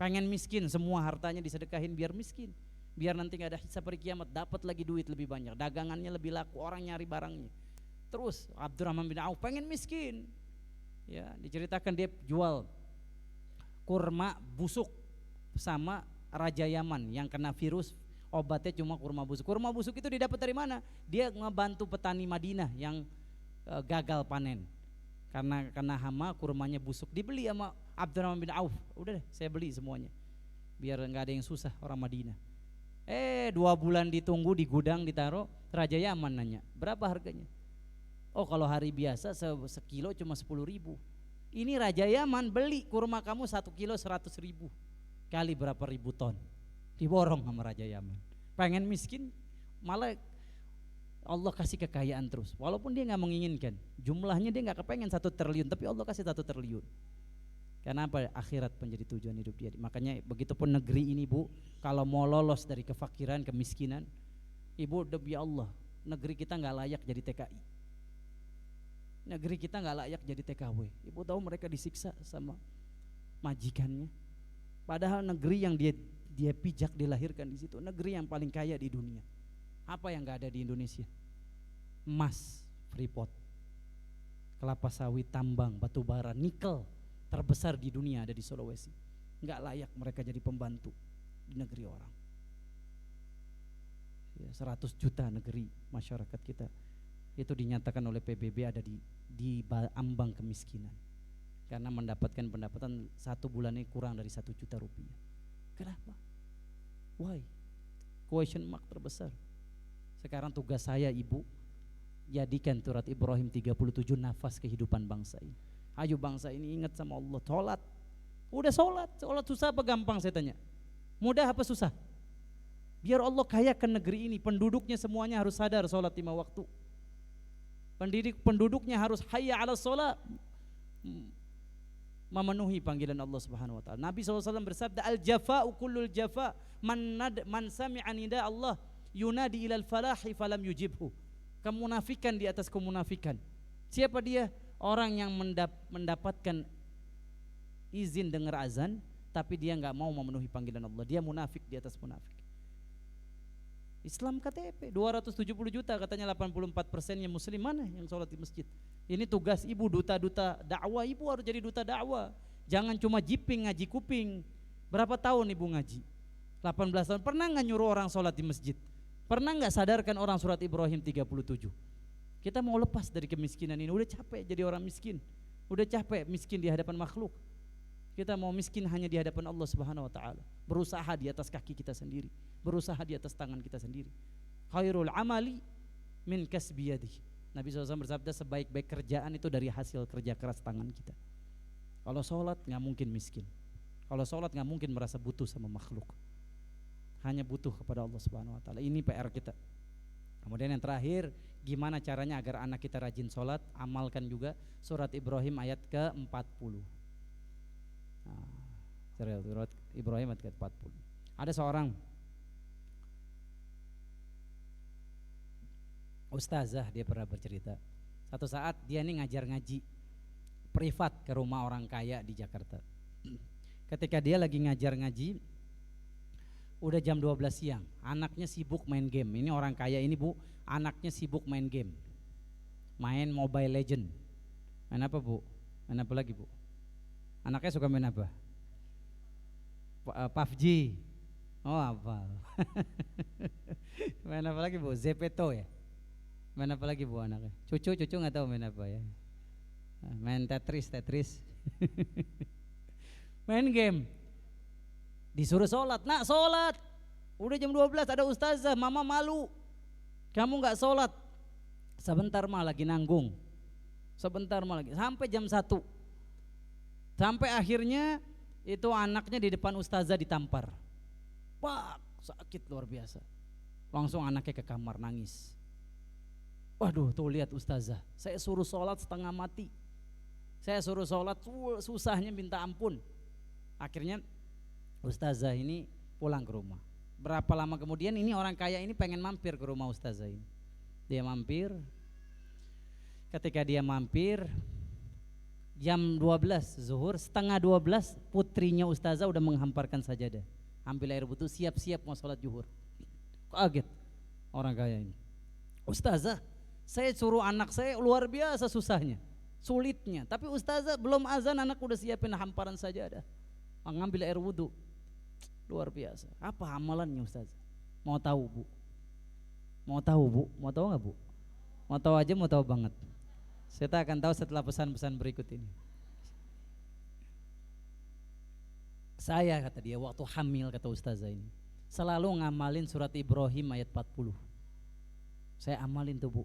pengen miskin, semua hartanya disedekahin biar miskin. Biar nanti gak ada hisab hari kiamat, dapat lagi duit lebih banyak, dagangannya lebih laku, orang nyari barangnya. Terus Abdurrahman bin Auf pengen miskin. Ya, diceritakan dia jual kurma busuk sama Raja Yaman yang kena virus, obatnya cuma kurma busuk. Kurma busuk itu didapat dari mana? Dia ngebantu petani Madinah yang gagal panen. Karena kena hama, kurmanya busuk, dibeli sama Abdurrahman bin Auf. Udah deh, saya beli semuanya. Biar enggak ada yang susah orang Madinah. 2 bulan ditunggu di gudang ditaruh, Raja Yaman nanya, "Berapa harganya?" "Oh, kalau hari biasa sekilo cuma 10.000. Ini Raja Yaman beli kurma kamu 1 kilo 100.000. Kali berapa ribu ton. Diborong sama Raja Yaman. Pengen miskin, malah Allah kasih kekayaan terus. Walaupun dia gak menginginkan, jumlahnya dia gak kepengen 1 triliun, tapi Allah kasih 1 triliun. Karena apa? Akhirat menjadi tujuan hidup dia. Makanya begitupun negeri ini Bu, kalau mau lolos dari kefakiran, kemiskinan, Ibu demi Allah, negeri kita gak layak jadi TKI. Negeri kita gak layak jadi TKW. Ibu tahu mereka disiksa sama majikannya. Padahal negeri yang dia pijak dilahirkan di situ, negeri yang paling kaya di dunia. Apa yang gak ada di Indonesia? Emas, Freeport, kelapa sawit, tambang, batu bara, nikel terbesar di dunia ada di Sulawesi. Gak layak mereka jadi pembantu di negeri orang. Ya, 100 juta negeri masyarakat kita itu dinyatakan oleh PBB ada di ambang kemiskinan. karena mendapatkan pendapatan 1 bulan ini kurang dari 1 juta rupiah. Kenapa? Why? Question mark terbesar. Sekarang tugas saya ibu, jadikan surat Ibrahim 37 nafas kehidupan bangsa ini. Ayo bangsa ini ingat sama Allah, sholat. Udah sholat susah apa gampang saya tanya? Mudah apa susah? Biar Allah kayakan negeri ini, penduduknya semuanya harus sadar sholat 5 waktu. Penduduknya harus hayya ala sholat, memenuhi panggilan Allah Subhanahu wa taala. Nabi SAW bersabda, al-jafa'u kullul jafa, man sami'a nida Allah yunadi ilal falahi falam yujibhu. Kemunafikan di atas kemunafikan. Siapa dia? Orang yang mendapatkan izin dengar azan tapi dia enggak mau memenuhi panggilan Allah. Dia munafik di atas munafik. Islam KTP 270 juta, katanya 84%-nya muslim, mana yang sholat di masjid? Ini tugas ibu, duta-duta dakwah. Ibu harus jadi duta dakwah. Jangan cuma jiping ngaji kuping. Berapa tahun ibu ngaji? 18 tahun. Pernah nggak nyuruh orang sholat di masjid? Pernah nggak sadarkan orang surat Ibrahim 37? Kita mau lepas dari kemiskinan ini. Udah capek jadi orang miskin. Udah capek miskin di hadapan makhluk. Kita mau miskin hanya di hadapan Allah Subhanahu wa taala. Berusaha di atas kaki kita sendiri, berusaha di atas tangan kita sendiri. Khairul amali min kasbi yadihi. Nabi SAW bersabda, sebaik-baik kerjaan itu dari hasil kerja keras tangan kita. Kalau sholat nggak mungkin miskin. Kalau sholat nggak mungkin merasa butuh sama makhluk. Hanya butuh kepada Allah Subhanahu wa taala. Ini PR kita. Kemudian yang terakhir, gimana caranya agar anak kita rajin sholat? Amalkan juga surat Ibrahim ayat ke-40. Surat Ibrahim ayat ke-40. Ada seorang ustazah, dia pernah bercerita, satu saat dia nih ngajar ngaji privat ke rumah orang kaya di Jakarta. Ketika dia lagi ngajar ngaji, udah jam 12 siang, anaknya sibuk main game. Ini orang kaya ini bu, anaknya sibuk main game, main Mobile Legend. Main apa bu? Main apa lagi bu? Anaknya suka main apa? PUBG. Oh apa? Main apa lagi bu? Zepeto ya? Main apa lagi bu anaknya? Cucu nggak tahu main apa ya? Main Tetris. Main game. Disuruh sholat, nak sholat. Udah jam 12 ada ustazah, mama malu. Kamu nggak sholat? Sebentar mah lagi nanggung. Sebentar mah lagi. Sampai jam 1. Sampai akhirnya itu anaknya di depan ustazah ditampar. Pak, sakit luar biasa. Langsung anaknya ke kamar nangis. Waduh, tuh lihat ustazah, saya suruh sholat setengah mati. Saya suruh sholat susahnya minta ampun. Akhirnya ustazah ini pulang ke rumah. Berapa lama kemudian ini orang kaya ini pengen mampir ke rumah ustazah ini. Dia mampir. Ketika dia mampir, jam 12 zuhur, setengah 12 putrinya ustazah udah menghamparkan sajadah, ambil air wudu, siap-siap mau sholat zuhur. Kaget orang kaya ini. Ustazah, saya suruh anak saya luar biasa susahnya, sulitnya, tapi ustazah belum azan anak udah siapin hamparan sajadah, mengambil air wudu. Luar biasa. Apa amalannya ustazah? Mau tahu bu? Mau tahu bu? Mau tahu nggak bu? Mau tahu aja, mau tahu banget. Kita akan tahu setelah pesan-pesan berikut ini. Saya, kata dia, waktu hamil, kata ustazah ini, selalu ngamalin surat Ibrahim ayat 40. Saya amalin tuh bu.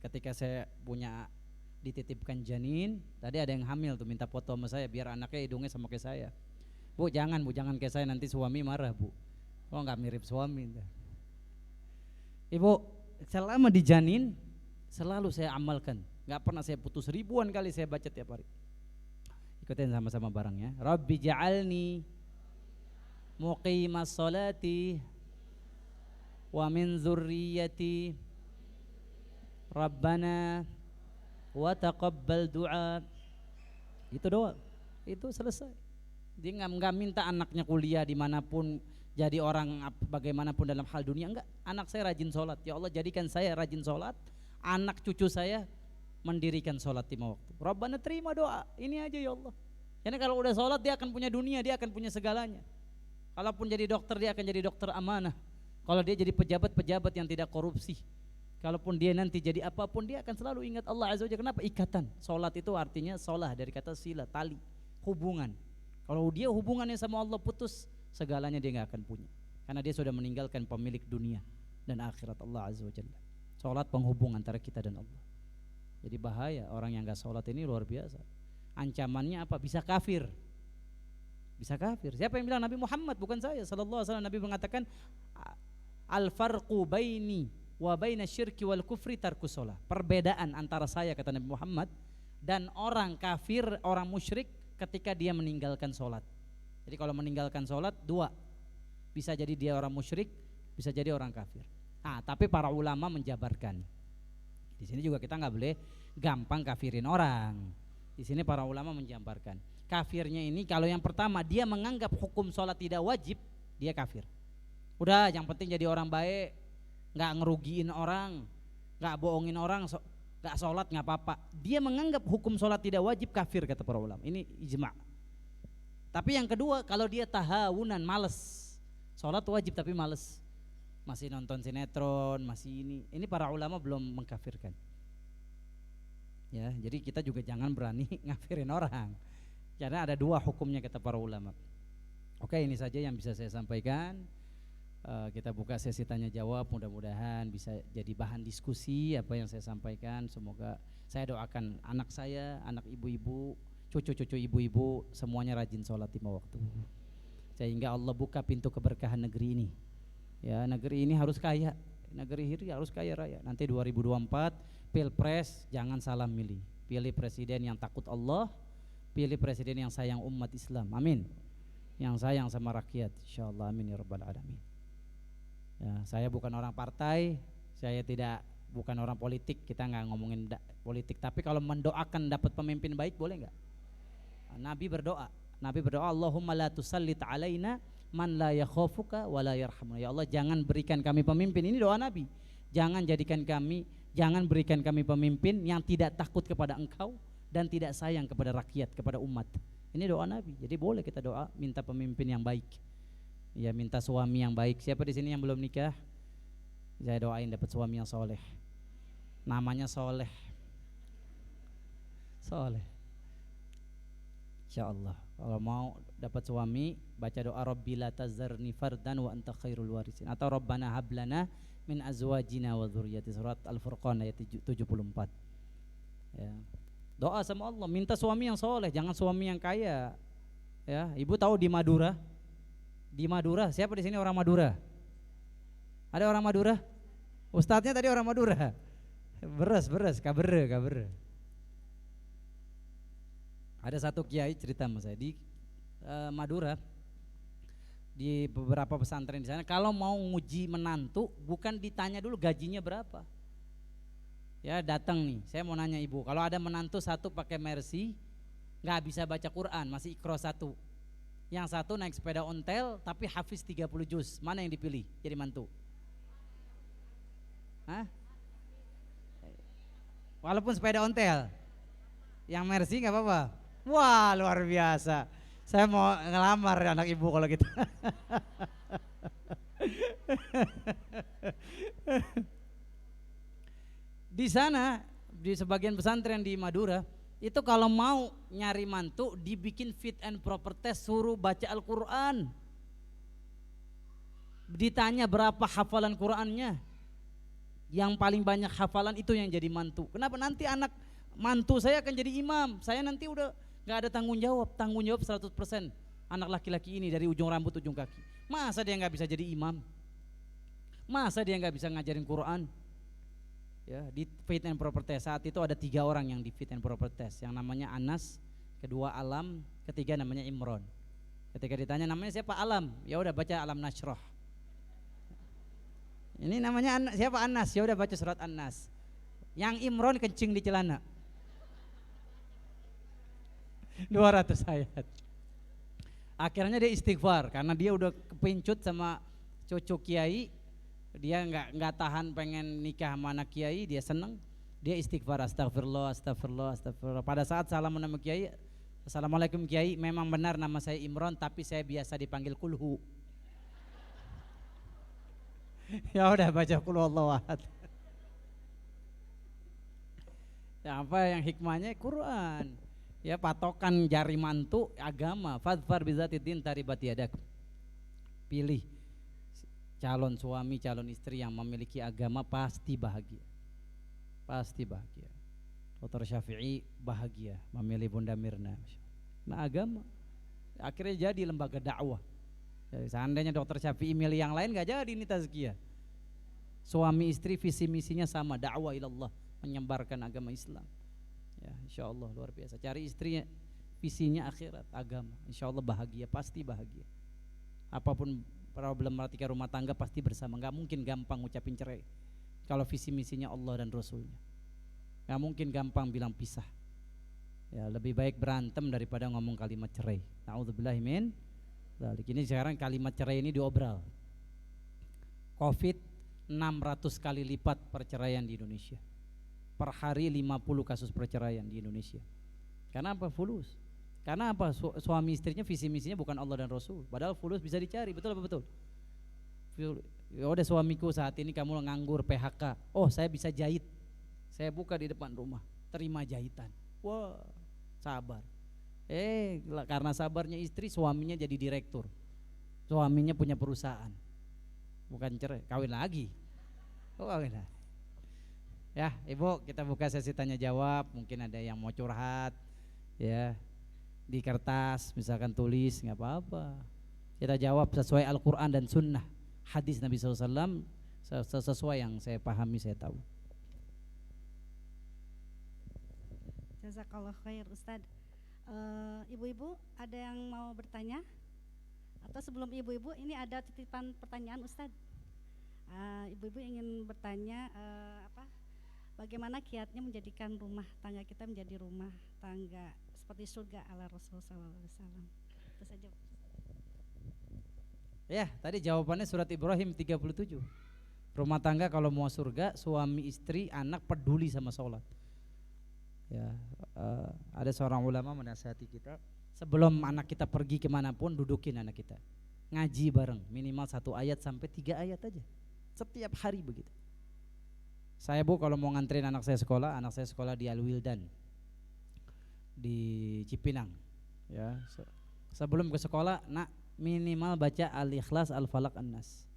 Ketika saya punya dititipkan janin, tadi ada yang hamil tuh minta foto sama saya biar anaknya hidungnya sama kayak saya. Bu jangan kayak saya, nanti suami marah bu. Oh nggak mirip suami. Ibu, selama di janin selalu saya amalkan. Gak pernah saya putus, ribuan kali saya baca tiap hari. Ikutin sama-sama barangnya. Rabbi ja'alni muqimas salati wa min zurriyati Rabbana wa taqabbal du'a. Itu doa, itu selesai. Dia nggak minta anaknya kuliah dimanapun, jadi orang bagaimanapun dalam hal dunia, enggak. Anak saya rajin sholat, ya Allah jadikan saya rajin sholat, anak cucu saya mendirikan sholat 5 waktu. Rabbana terima doa, ini aja ya Allah. Karena kalau udah sholat dia akan punya dunia, dia akan punya segalanya. Kalaupun jadi dokter dia akan jadi dokter amanah. Kalau dia jadi pejabat yang tidak korupsi. Kalaupun dia nanti jadi apapun, dia akan selalu ingat Allah Azza wa Jalla. Kenapa? Ikatan. Salat itu artinya solah, dari kata sila, tali, hubungan. Kalau dia hubungannya sama Allah putus, segalanya dia nggak akan punya, karena dia sudah meninggalkan pemilik dunia dan akhirat, Allah Azza wa Jalla. Salat penghubung antara kita dan Allah. Jadi bahaya orang yang nggak salat ini, luar biasa. Ancamannya apa? Bisa kafir. Bisa kafir. Siapa yang bilang? Nabi Muhammad, bukan saya sallallahu alaihi wasallam. Nabi mengatakan al farqu baini wa baina syirki wal kufri tarkus shalah. Perbedaan antara saya, kata Nabi Muhammad, dan orang kafir, orang musyrik, ketika dia meninggalkan sholat. Jadi kalau meninggalkan sholat dua, bisa jadi dia orang musyrik, bisa jadi orang kafir. Tapi para ulama menjabarkan. Di sini juga kita nggak boleh gampang kafirin orang. Di sini para ulama menjabarkan. Kafirnya ini kalau yang pertama dia menganggap hukum sholat tidak wajib, dia kafir. Udah, yang penting jadi orang baik, nggak ngerugiin orang, nggak bohongin orang, nggak sholat nggak apa-apa. Dia menganggap hukum sholat tidak wajib, kafir kata para ulama. Ini ijma'. Tapi yang kedua, kalau dia tahawunan, males, sholat wajib tapi males, masih nonton sinetron, masih ini para ulama belum mengkafirkan. Ya, jadi kita juga jangan berani ngafirin orang, karena ada dua hukumnya kata para ulama. Oke, ini saja yang bisa saya sampaikan. Kita buka sesi tanya jawab, mudah-mudahan bisa jadi bahan diskusi apa yang saya sampaikan. Semoga, saya doakan anak saya, anak ibu-ibu, cucu-cucu ibu-ibu semuanya rajin sholat 5 waktu, sehingga Allah buka pintu keberkahan negeri ini. Ya, negeri ini harus kaya, negeri ini harus kaya raya. Nanti 2024 Pilpres jangan salah milih, pilih presiden yang takut Allah, pilih presiden yang sayang umat Islam, amin, yang sayang sama rakyat, insyaallah, amin ya rabbal alamin. Ya, saya bukan orang partai, saya bukan orang politik, kita nggak ngomongin politik. Tapi kalau mendoakan dapat pemimpin baik, boleh nggak? Nabi berdoa, Allahumma la tusallit alaina man la yakhafuka wa la yarhamuna. Ya Allah, jangan berikan kami pemimpin, ini doa Nabi. Jangan berikan kami pemimpin yang tidak takut kepada Engkau dan tidak sayang kepada rakyat, kepada umat. Ini doa Nabi. Jadi boleh kita doa minta pemimpin yang baik. Ya, minta suami yang baik. Siapa di sini yang belum nikah? Saya doain dapat suami yang soleh. Namanya soleh. Soleh. Insyaallah. Kalau mau dapat suami, baca doa Rabbi la tazarni fardan wa anta khairul warisin, atau Rabbana hablana min azwajina wa dzurriyyati, surat Al-Furqan ayat 74. Ya. Doa sama Allah, minta suami yang soleh, jangan suami yang kaya. Ya, ibu tahu di Madura? Di Madura, siapa di sini orang Madura? Ada orang Madura? Ustadznya tadi orang Madura. Beres, kabar. Ada satu kiai cerita sama saya di Madura, di beberapa pesantren di sana, kalau mau nguji menantu bukan ditanya dulu gajinya berapa. Ya, datang nih, saya mau nanya ibu, kalau ada menantu satu pakai Mercy, nggak bisa baca Quran, masih Iqra 1. Yang satu naik sepeda ontel tapi hafiz 30 juz, mana yang dipilih jadi mantu? Hah? Walaupun sepeda ontel, yang Mercy nggak apa-apa. Wah, luar biasa. Saya mau ngelamar anak ibu kalau gitu. Di sana, di sebagian pesantren di Madura, itu kalau mau nyari mantu dibikin fit and proper test, suruh baca Al-Quran, ditanya berapa hafalan Qurannya, yang paling banyak hafalan itu yang jadi mantu. Kenapa? Nanti anak mantu saya akan jadi imam, saya nanti udah gak ada tanggung jawab 100%. Anak laki-laki ini dari ujung rambut ujung kaki, masa dia gak bisa jadi imam? Masa dia gak bisa ngajarin Quran? Ya, di fit and proper test saat itu ada 3 orang yang di fit and proper test, yang namanya Anas, kedua Alam, ketiga namanya Imron. Ketika ditanya namanya siapa, Alam, ya udah baca Alam Nashrah. Ini namanya siapa, Anas, ya udah baca surat An-Nas. Yang Imron kencing di celana 200 ayat. Akhirnya dia istighfar karena dia udah kepincut sama cucu kiai. Dia nggak tahan pengen nikah sama anak kiai, dia seneng, dia istighfar, astagfirullah. Pada saat salam sama kiai, assalamualaikum kiai, memang benar nama saya Imron tapi saya biasa dipanggil Kulhu. Ya udah baca Qul huwallahu ahad. Ya, apa yang hikmahnya Quran. Ya, patokan jari mantu agama. Fadfar bizatid taribat yadak. Pilih calon suami, calon istri yang memiliki agama, pasti bahagia. Pasti bahagia. Dr. Syafi'i bahagia memilih Bunda Mirna. Nah, agama akhirnya jadi lembaga dakwah. Jadi seandainya Dr. Syafi'i milih yang lain gak jadi ini tazkiyah. Suami istri visi misinya sama, dakwah ilallah, menyebarkan agama Islam. Ya, insyaallah luar biasa. Cari istri visinya akhirat, agama. Insyaallah bahagia, pasti bahagia. Apapun problematika rumah tangga pasti bersama. Gak mungkin gampang ngucapin cerai kalau visi misinya Allah dan Rasulnya. Gak mungkin gampang bilang pisah. Ya, lebih baik berantem daripada ngomong kalimat cerai. Na'udzubillahi min dzalik. Ini sekarang kalimat cerai ini diobral. Covid 600 kali lipat perceraian di Indonesia. Per hari 50 kasus perceraian di Indonesia. Karena apa? Fulus. Karena apa? Suami istrinya visi misinya bukan Allah dan Rasul. Padahal fulus bisa dicari, betul apa betul? Ya udah, suamiku saat ini kamu nganggur PHK. Oh, saya bisa jahit. Saya buka di depan rumah, terima jahitan. Wah, sabar. Karena sabarnya istri, suaminya jadi direktur. Suaminya punya perusahaan. Bukan cerai, kawin lagi. Oh, kawin lagi. Ya, Ibu, kita buka sesi tanya jawab. Mungkin ada yang mau curhat, ya, di kertas, misalkan tulis, nggak apa-apa. Kita jawab sesuai Al-Quran dan Sunnah, hadis Nabi SAW, sesuai yang saya pahami, saya tahu. Jazakallah khair Ustadz. Ibu-ibu ada yang mau bertanya? Atau sebelum ibu-ibu ini ada titipan pertanyaan Ustadz. Ibu-ibu ingin bertanya bagaimana kiatnya menjadikan rumah tangga kita menjadi rumah tangga seperti surga ala Rasulullah SAW. Itu saja. Ya, tadi jawabannya surat Ibrahim 37. Rumah tangga kalau mau surga, suami istri anak peduli sama sholat. Ya, ada seorang ulama menasihati kita, sebelum anak kita pergi kemanapun, dudukin anak kita, ngaji bareng minimal 1 ayat sampai 3 ayat aja setiap hari begitu. Saya, Bu, kalau mau nganterin anak saya sekolah di Al-Wildan di Cipinang, ya, sebelum ke sekolah, nak, minimal baca Al-Ikhlas, Al-Falaq, An-Nas.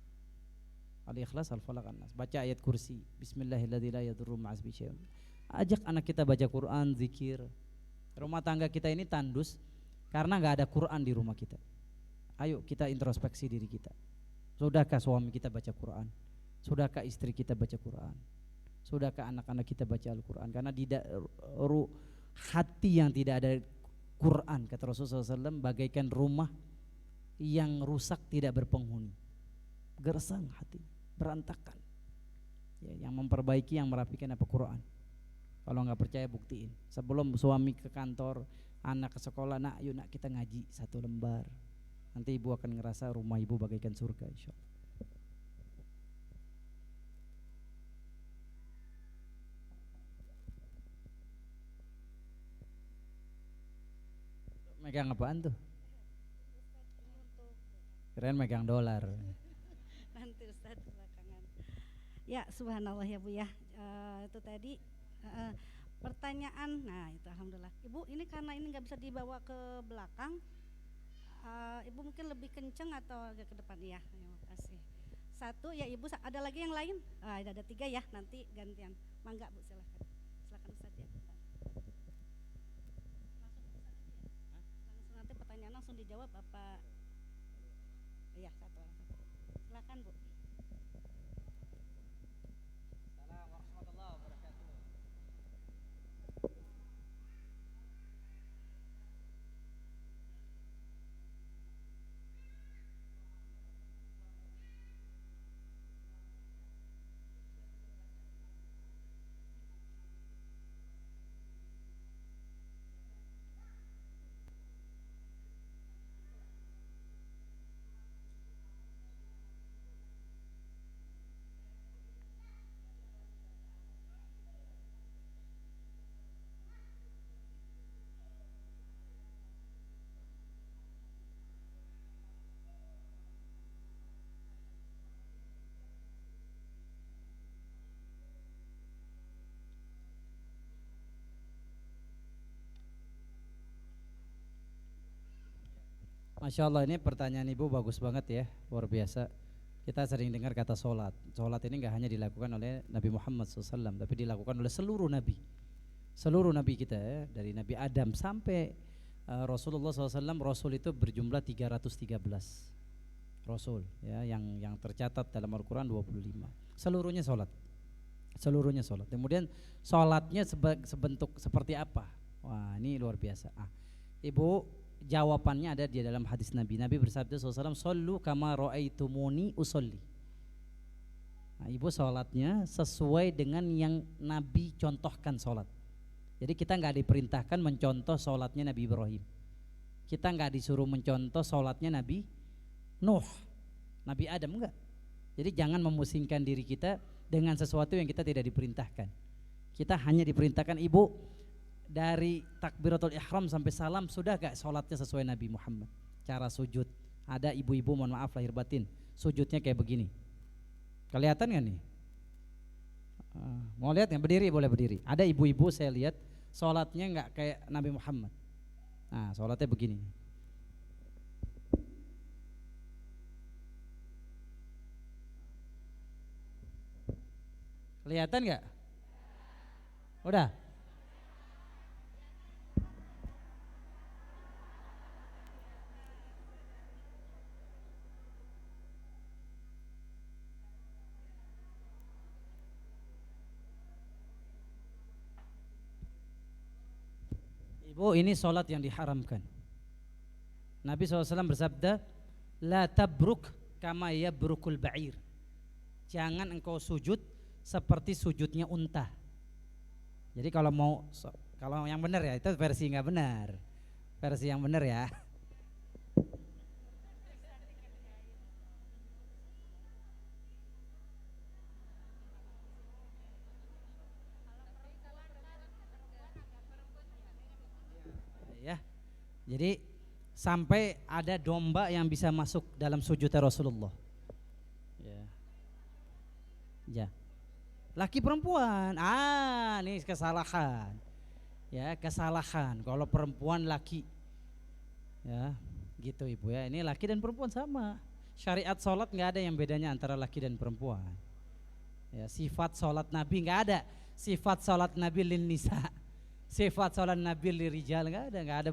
Al-Ikhlas, Al-Falaq, An-Nas. Baca ayat kursi, Bismillahirrahmanirrahim, la yadurru ma'asbi syai'un. Ajak anak kita baca Quran, zikir. Rumah tangga kita ini tandus karena gak ada Quran di rumah kita. Ayo kita introspeksi diri kita. Sudahkah suami kita baca Quran? Sudahkah istri kita baca Quran? Sudahkah anak-anak kita baca Al-Quran? Karena hati yang tidak ada Quran, kata Rasulullah SAW, bagaikan rumah yang rusak tidak berpenghuni. Gersang hati, berantakan. Ya, yang memperbaiki, yang merapikan apa? Quran. Kalau nggak percaya buktiin. Sebelum suami ke kantor, anak ke sekolah, nak, yuk nak kita ngaji 1 lembar. Nanti ibu akan ngerasa rumah ibu bagaikan surga, insyaallah. Megang apaan tuh? Keren megang dolar. Nanti Ustadz belakangan. Ya, subhanallah ya Bu ya. Itu tadi pertanyaan. Nah, itu alhamdulillah. Ibu, ini karena ini nggak bisa dibawa ke belakang, Ibu mungkin lebih kenceng atau agak ke depan? Iya, terima kasih. 1 ya Ibu, ada lagi yang lain? Ada 3 ya, nanti gantian. Mangga Bu, silakan. Silakan Ustadz ya. Langsung nanti pertanyaan langsung dijawab apa? Iya, 1 orang 1. Silakan Bu. Masya Allah, ini pertanyaan Ibu bagus banget ya, luar biasa. Kita sering dengar kata sholat. Sholat ini nggak hanya dilakukan oleh Nabi Muhammad SAW, tapi dilakukan oleh seluruh Nabi. Seluruh Nabi kita ya, dari Nabi Adam sampai Rasulullah SAW. Rasul itu berjumlah 313 Rasul ya, yang tercatat dalam Al-Quran 25. Seluruhnya sholat. Seluruhnya sholat. Kemudian sholatnya sebentuk seperti apa? Wah, ini luar biasa. Ibu, jawabannya ada di dalam hadis Nabi. Nabi bersabda SAW, "Shollu kama ra'aitumuni usolli." Nah, ibu sholatnya sesuai dengan yang Nabi contohkan sholat. Jadi kita nggak diperintahkan mencontoh sholatnya Nabi Ibrahim. Kita nggak disuruh mencontoh sholatnya Nabi Nuh, Nabi Adam, enggak. Jadi jangan memusingkan diri kita dengan sesuatu yang kita tidak diperintahkan. Kita hanya diperintahkan, ibu, dari takbiratul ihram sampai salam sudah gak sholatnya sesuai Nabi Muhammad. Cara sujud, ada ibu-ibu mohon maaf lahir batin, sujudnya kayak begini. Kelihatan gak nih? Mau lihat yang berdiri boleh berdiri. Ada ibu-ibu saya lihat sholatnya gak kayak Nabi Muhammad. Nah, sholatnya begini. Kelihatan gak? Udah? Ibu, ini sholat yang diharamkan. Nabi SAW bersabda, "La tabruk kama yabrukul ba'ir." Jangan engkau sujud seperti sujudnya unta. Jadi kalau yang benar ya, itu versi nggak benar. Versi yang benar ya. Ya. Jadi sampai ada domba yang bisa masuk dalam sujudnya Rasulullah. Ya. Ya. Laki perempuan, ini kesalahan. Ya, kesalahan. Kalau perempuan laki, ya, gitu ibu ya. Ini laki dan perempuan sama. Syariat sholat nggak ada yang bedanya antara laki dan perempuan. Ya, sifat sholat Nabi nggak ada. Sifat sholat Nabi lin nisa, sifat sholat Nabi lirijal nggak ada.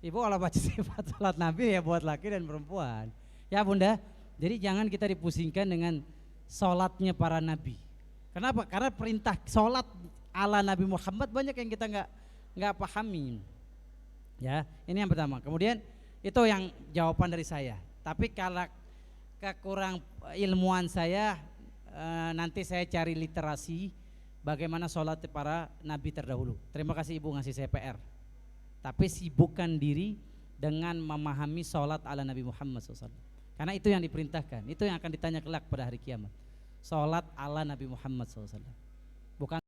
Ibu kalau baca sifat sholat Nabi ya buat laki dan perempuan. Ya bunda. Jadi jangan kita dipusingkan dengan sholatnya para nabi. Kenapa? Karena perintah sholat ala Nabi Muhammad banyak yang kita nggak pahami. Ya, ini yang pertama. Kemudian itu yang jawaban dari saya. Tapi kalau kekurang ilmuwan saya, nanti saya cari literasi bagaimana sholat para nabi terdahulu. Terima kasih ibu ngasih saya PR. Tapi sibukkan diri dengan memahami sholat ala Nabi Muhammad SAW. Karena itu yang diperintahkan. Itu yang akan ditanya kelak pada hari kiamat. Sholat ala Nabi Muhammad SAW. Bukan